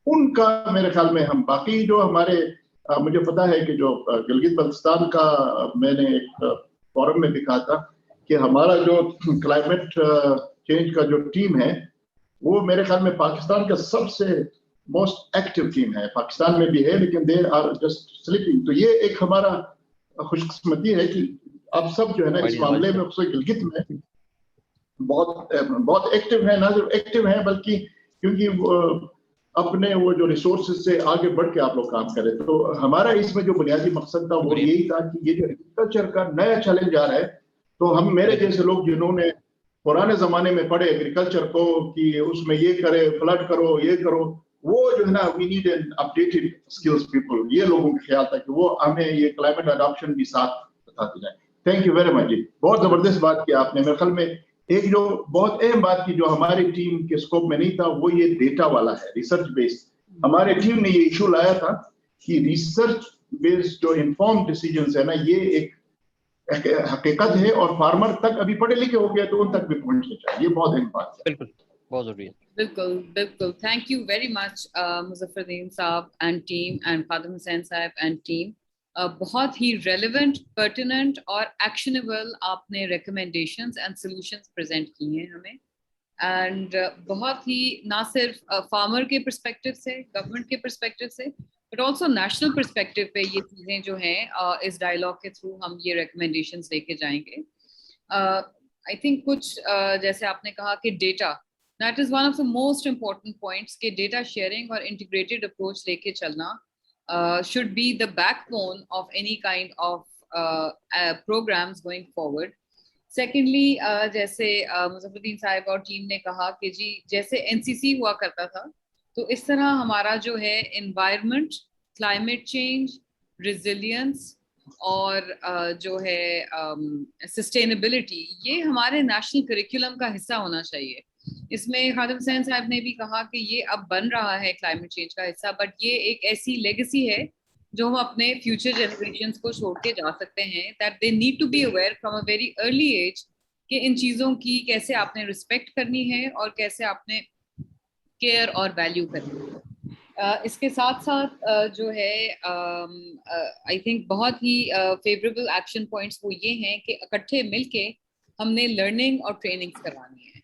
Speaker 3: उनका मेरे ख्याल में हम बाकी जो हमारे मुझे पता है कि जो गिलगित बल्तिस्तान का मैंने एक फोरम में भी कहा था कि हमारा जो क्लाइमेट चेंज का जो टीम है वो मेरे ख्याल में पाकिस्तान का सबसे मोस्ट एक्टिव टीम है। पाकिस्तान में भी है लेकिन दे आर जस्ट स्लीपिंग। तो ये एक हमारा खुशकिस्मती है कि आप सब जो है ना इस मामले में, गिलगित में बहुत एक्टिव है, ना सिर्फ एक्टिव है बल्कि क्योंकि अपने वो जो रिसोर्सेज से आगे बढ़ के आप लोग काम करें। तो हमारा इसमें जो बुनियादी मकसद था वो यही था कि ये जो एग्रीकल्चर का नया चैलेंज आ रहा है, तो हम मेरे जैसे लोग जिन्होंने पुराने जमाने में पढ़े एग्रीकल्चर को कि उसमें ये करे, फ्लड करो, ये करो, वो जो है ना we need an updated skills people, ये लोगों का ख्याल था कि वो हमें ये क्लाइमेट अडॉप्शन भी साथ बताते जाए। थैंक यू वेरी मच जी, बहुत जबरदस्त बात की आपने। मेरे ख्याल में एक जो बहुत अहम बात की जो हमारी टीम के स्कोप में नहीं था वो ये डेटा वाला है, रिसर्च बेस्ड। हमारे टीम ने ये इशू लाया था कि रिसर्च बेस्ड जो इन्फॉर्म्ड डिसीजंस है ना, ये एक हकीकत है, और फार्मर तक अभी पढ़े लिखे हो गए तो उन तक भी पहुंचना चाहिए। ये बहुत अहम बात है।
Speaker 1: बिल्कुल, बहुत जरूरी है।
Speaker 2: बिल्कुल बिल्कुल, थैंक यू वेरी मच मुजफ्फरुद्दीन साहब and team and Fatima Hussain साहब एंड टीम। बहुत ही रेलेवेंट, पर्टिनेंट और एक्शनेबल आपने रिकमेंडेशंस एंड सॉल्यूशंस प्रेजेंट किए हैं हमें, एंड बहुत ही ना सिर्फ फार्मर के पर्सपेक्टिव से, गवर्नमेंट के पर्सपेक्टिव से, बट ऑल्सो नेशनल पर्सपेक्टिव पे ये चीज़ें जो हैं इस डायलॉग के थ्रू हम ये रिकमेंडेशंस लेके जाएंगे। आई थिंक कुछ जैसे आपने कहा कि data, that is one of the most important points के डेटा शेयरिंग और इंटीग्रेटेड अप्रोच लेके चलना should be the backbone of any kind of programs going forward. Secondly, जैसे मुजफ्फरुद्दीन साहब और टीम ने कहा कि जी जैसे एनसीसी हुआ करता था, तो इस तरह हमारा जो है एनवायरनमेंट, क्लाइमेट चेंज, रिजिलियंस, और जो है सस्टेनेबिलिटी, ये हमारे नेशनल करिकुलम का हिस्सा होना चाहिए। इसमें खादिम हुसैन साहब ने भी कहा कि ये अब बन रहा है क्लाइमेट चेंज का हिस्सा, बट ये एक ऐसी लेगेसी है जो हम अपने फ्यूचर जनरेशंस को छोड़ के जा सकते हैं, that they need to be aware from a very early age कि इन चीज़ों की कैसे आपने रिस्पेक्ट करनी है और कैसे आपने केयर और वैल्यू करनी है। इसके साथ साथ जो है आई थिंक बहुत ही फेवरेबल एक्शन पॉइंट्स वो ये हैं कि इकट्ठे मिलके हमने लर्निंग और ट्रेनिंग्स करवानी है।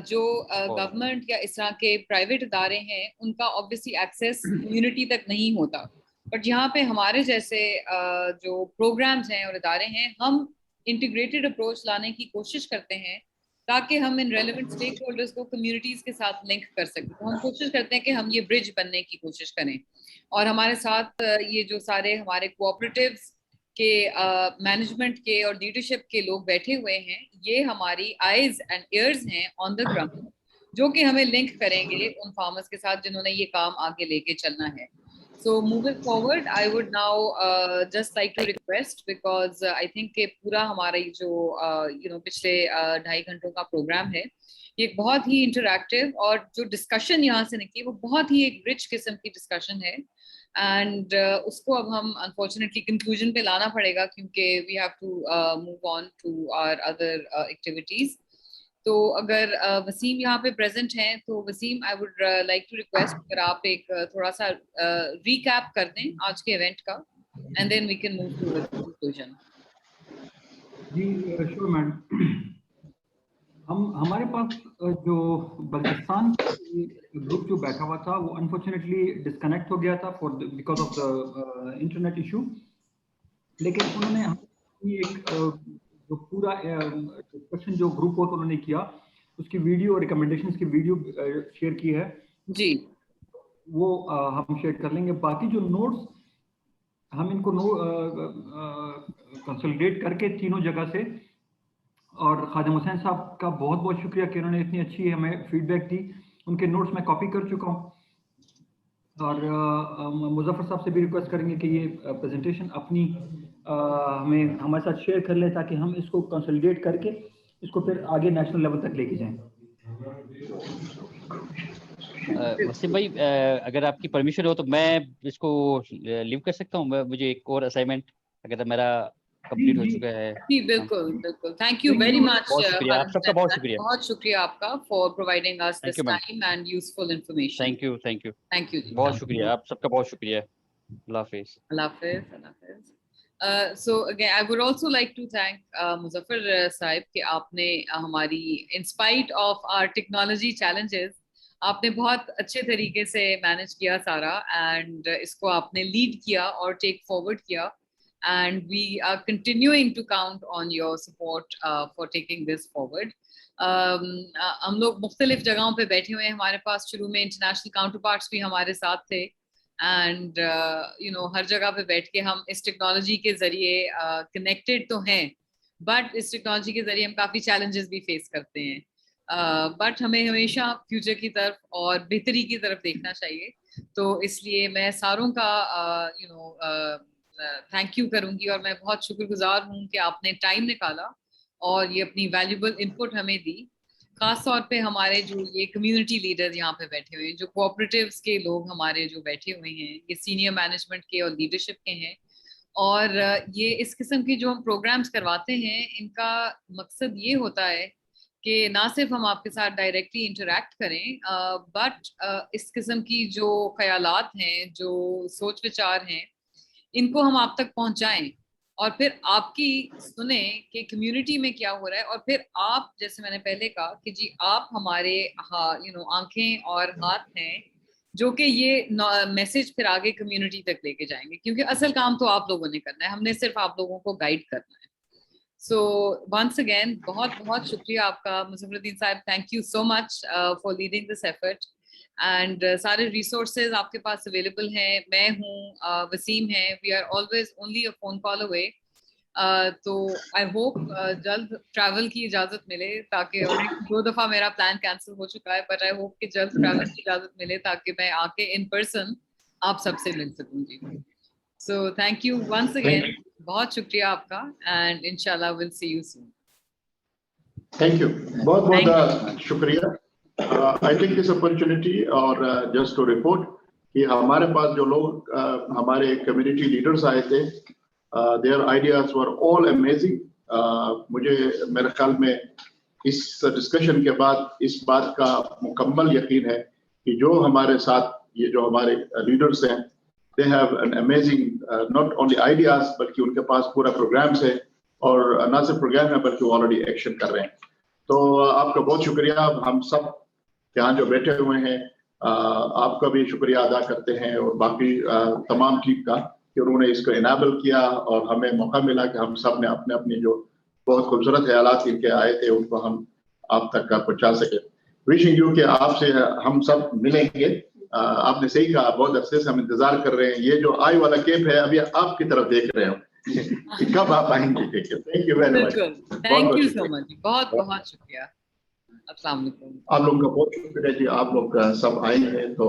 Speaker 2: जो गवर्नमेंट या इस तरह के प्राइवेट इदारे हैं उनका ऑब्वियसली एक्सेस कम्युनिटी तक नहीं होता, बट यहाँ पे हमारे जैसे जो प्रोग्राम्स हैं और इदारे हैं, हम इंटीग्रेटेड अप्रोच लाने की कोशिश करते हैं ताकि हम इन रेलेवेंट स्टेक होल्डर्स को कम्युनिटीज के साथ लिंक कर सकें। तो हम कोशिश करते हैं कि हम ये ब्रिज बनने की कोशिश करें, और हमारे साथ ये जो सारे हमारे कोऑपरेटिव्स के मैनेजमेंट के और लीडरशिप के लोग बैठे हुए हैं, ये हमारी आईज एंड ईयर्स हैं ऑन द ग्राउंड, जो कि हमें लिंक करेंगे उन फार्मर्स के साथ जिन्होंने ये काम आगे लेके चलना है। So moving forward, I would now just like to request, because I think कि पूरा हमारा ये जो पिछले 2.5 घंटों का प्रोग्राम है, ये बहुत ही इंटरैक्टिव, और जो डिस्कशन यहाँ से निकली वो बहुत ही एक रिच किस्म की डिस्कशन है, एंड उसको अब हम अनफॉर्चुनेटली कंक्लूजन पे लाना पड़ेगा क्योंकि we have to move on to our other activities. तो अगर वसीम यहाँ पे प्रेजेंट हैं, तो Wasim, I would like to request अगर आप एक थोड़ा सा रीकैप कर दें आज के इवेंट का, and then we can move to the conclusion.
Speaker 4: जी श्योर मैडम। हमारे पास जो बल्किस्तान ग्रुप जो बैठा हुआ था वो अनफॉर्चुनेटली डिस्कनेक्ट हो गया था because of the internet issue, लेकिन उन्होंने एक जो पूरा डिस्कशन जो ग्रुप वर्क उन्होंने किया उसकी वीडियो और रिकमेंडेशंस की वीडियो शेयर की है
Speaker 2: जी, वो
Speaker 4: हम शेयर कर लेंगे। बाकी जो नोट्स हम इनको कंसोलिडेट करके तीनों जगह से, और खादिम हुसैन साहब का बहुत बहुत शुक्रिया कि उन्होंने इतनी अच्छी हमें फीडबैक दी, उनके नोट्स मैं कॉपी कर चुका हूँ, और मुजफ्फर साहब से भी रिक्वेस्ट करेंगे कि ये प्रेजेंटेशन अपनी हमें हमारे साथ शेयर कर लें ताकि हम इसको कंसोलिडेट करके इसको फिर आगे नेशनल लेवल तक लेके जाएं।
Speaker 1: वसीम भाई, अगर आपकी परमिशन हो तो मैं इसको लीव कर सकता हूँ, मुझे एक और असाइनमेंट अगर मेरा कंप्लीट हो चुका है।
Speaker 2: जी बिल्कुल बिल्कुल, थैंक यू वेरी मच।
Speaker 1: बहुत शुक्रिया, आप सबका बहुत शुक्रिया,
Speaker 2: बहुत शुक्रिया आपका for providing us this time and useful information.
Speaker 1: Thank you thank you
Speaker 2: thank you,
Speaker 1: बहुत शुक्रिया, आप सबका बहुत शुक्रिया। अल्लाह हाफिज।
Speaker 2: अल्लाह हाफिज, अल्लाह हाफिज। So again, I would also like to thank Muzaffar Sahib कि आपने हमारी in spite of our technology challenges आपने बहुत अच्छे तरीके से मैनेज किया सारा, एंड इसको आपने लीड किया और टेक फॉरवर्ड किया, and we are continuing to count on your support for taking this forward. हम लोग मुख्तलिफ जगहों पे बैठे हुए हैं, हमारे पास शुरू में इंटरनेशनल काउंटर पार्ट्स भी हमारे साथ थे, एंड हर जगह पे बैठ के हम इस टेक्नोलॉजी के जरिए कनेक्टेड तो हैं, बट इस टेक्नोलॉजी के जरिए हम काफ़ी चैलेंजेस भी फेस करते हैं, बट हमें हमेशा फ्यूचर की तरफ और बेहतरी की तरफ देखना चाहिए। तो इसलिए मैं सारों का थैंक यू करूंगी, और मैं बहुत शुक्रगुजार हूँ कि आपने टाइम निकाला और ये अपनी वैल्यूबल इनपुट हमें दी। खास तौर पे हमारे जो ये कम्युनिटी लीडर्स यहाँ पे बैठे हुए हैं, जो कोऑपरेटिव्स के लोग हमारे जो बैठे हुए हैं, ये सीनियर मैनेजमेंट के और लीडरशिप के हैं, और ये इस किस्म की जो हम प्रोग्राम्स करवाते हैं, इनका मकसद ये होता है कि ना सिर्फ हम आपके साथ डायरेक्टली इंटरेक्ट करें, बट इस किस्म की जो ख्यालात हैं, जो सोच विचार हैं, इनको हम आप तक पहुंचाएं, और फिर आपकी सुने कि कम्युनिटी में क्या हो रहा है, और फिर आप, जैसे मैंने पहले कहा कि जी आप हमारे आंखें और हाथ हैं जो कि ये मैसेज फिर आगे कम्युनिटी तक लेके जाएंगे, क्योंकि असल काम तो आप लोगों ने करना है, हमने सिर्फ आप लोगों को गाइड करना है। सो वंस अगेन बहुत बहुत शुक्रिया आपका मुज़फ़्फ़रुद्दीन साहब, thank you so much for leading this effort, and सारे रिसोर्सेज आपके पास अवेलेबल हैं, मैं हूँ, वसीम है, we are always only a phone call away. तो आई होप जल्द ट्रैवल की इजाज़त मिले, ताकि 2 दफ़ा मेरा प्लान कैंसिल हो चुका है, बट आई होप कि जल्द ट्रैवल की इजाज़त मिले ताकि मैं आके इन पर्सन आप सबसे मिल सकूँ जी। So thank you once again, बहुत शुक्रिया आपका एंड इंशाल्लाह will see you soon.
Speaker 3: Thank you, बहुत बहुत शुक्रिया। आई टेक दिस अपॉर्चुनिटी और जस्ट टू रिपोर्ट कि हमारे पास जो लोग हमारे कम्युनिटी लीडर्स आए थे, their ideas were all amazing. मुझे मेरे ख्याल में इस डिस्कशन के बाद इस बात का मुकम्मल यकीन है कि जो हमारे साथ ये जो हमारे लीडर्स हैं, they have an amazing not only ideas, बल्कि उनके पास पूरा प्रोग्राम्स है और ना सिर्फ प्रोग्राम है बल्कि ऑलरेडी एक्शन कर रहे हैं। तो आपका बहुत शुक्रिया। हम सब यहाँ जो बैठे हुए हैं आपका भी शुक्रिया अदा करते हैं और बाकी तमाम टीम का कि उन्होंने इसको इनेबल किया और हमें मौका मिला कि हम सब ने अपने अपने जो बहुत खूबसूरत ख्यालात इनके आए थे उनको हम आप तक पहुंचा सके। विशिंग यू कि आपसे हम सब मिलेंगे। आपने सही कहा, बहुत अरसे से हम इंतजार कर रहे हैं। ये जो आई वाला केप है अभी आपकी तरफ देख रहे हो कब आप आएंगे। Thank you very much,
Speaker 2: thank you so much, बहुत बहुत शुक्रिया। अस्सलाम वालेकुम।
Speaker 3: आप लोगों का बहुत शुक्रिया जी, आप लोग सब आए हैं। तो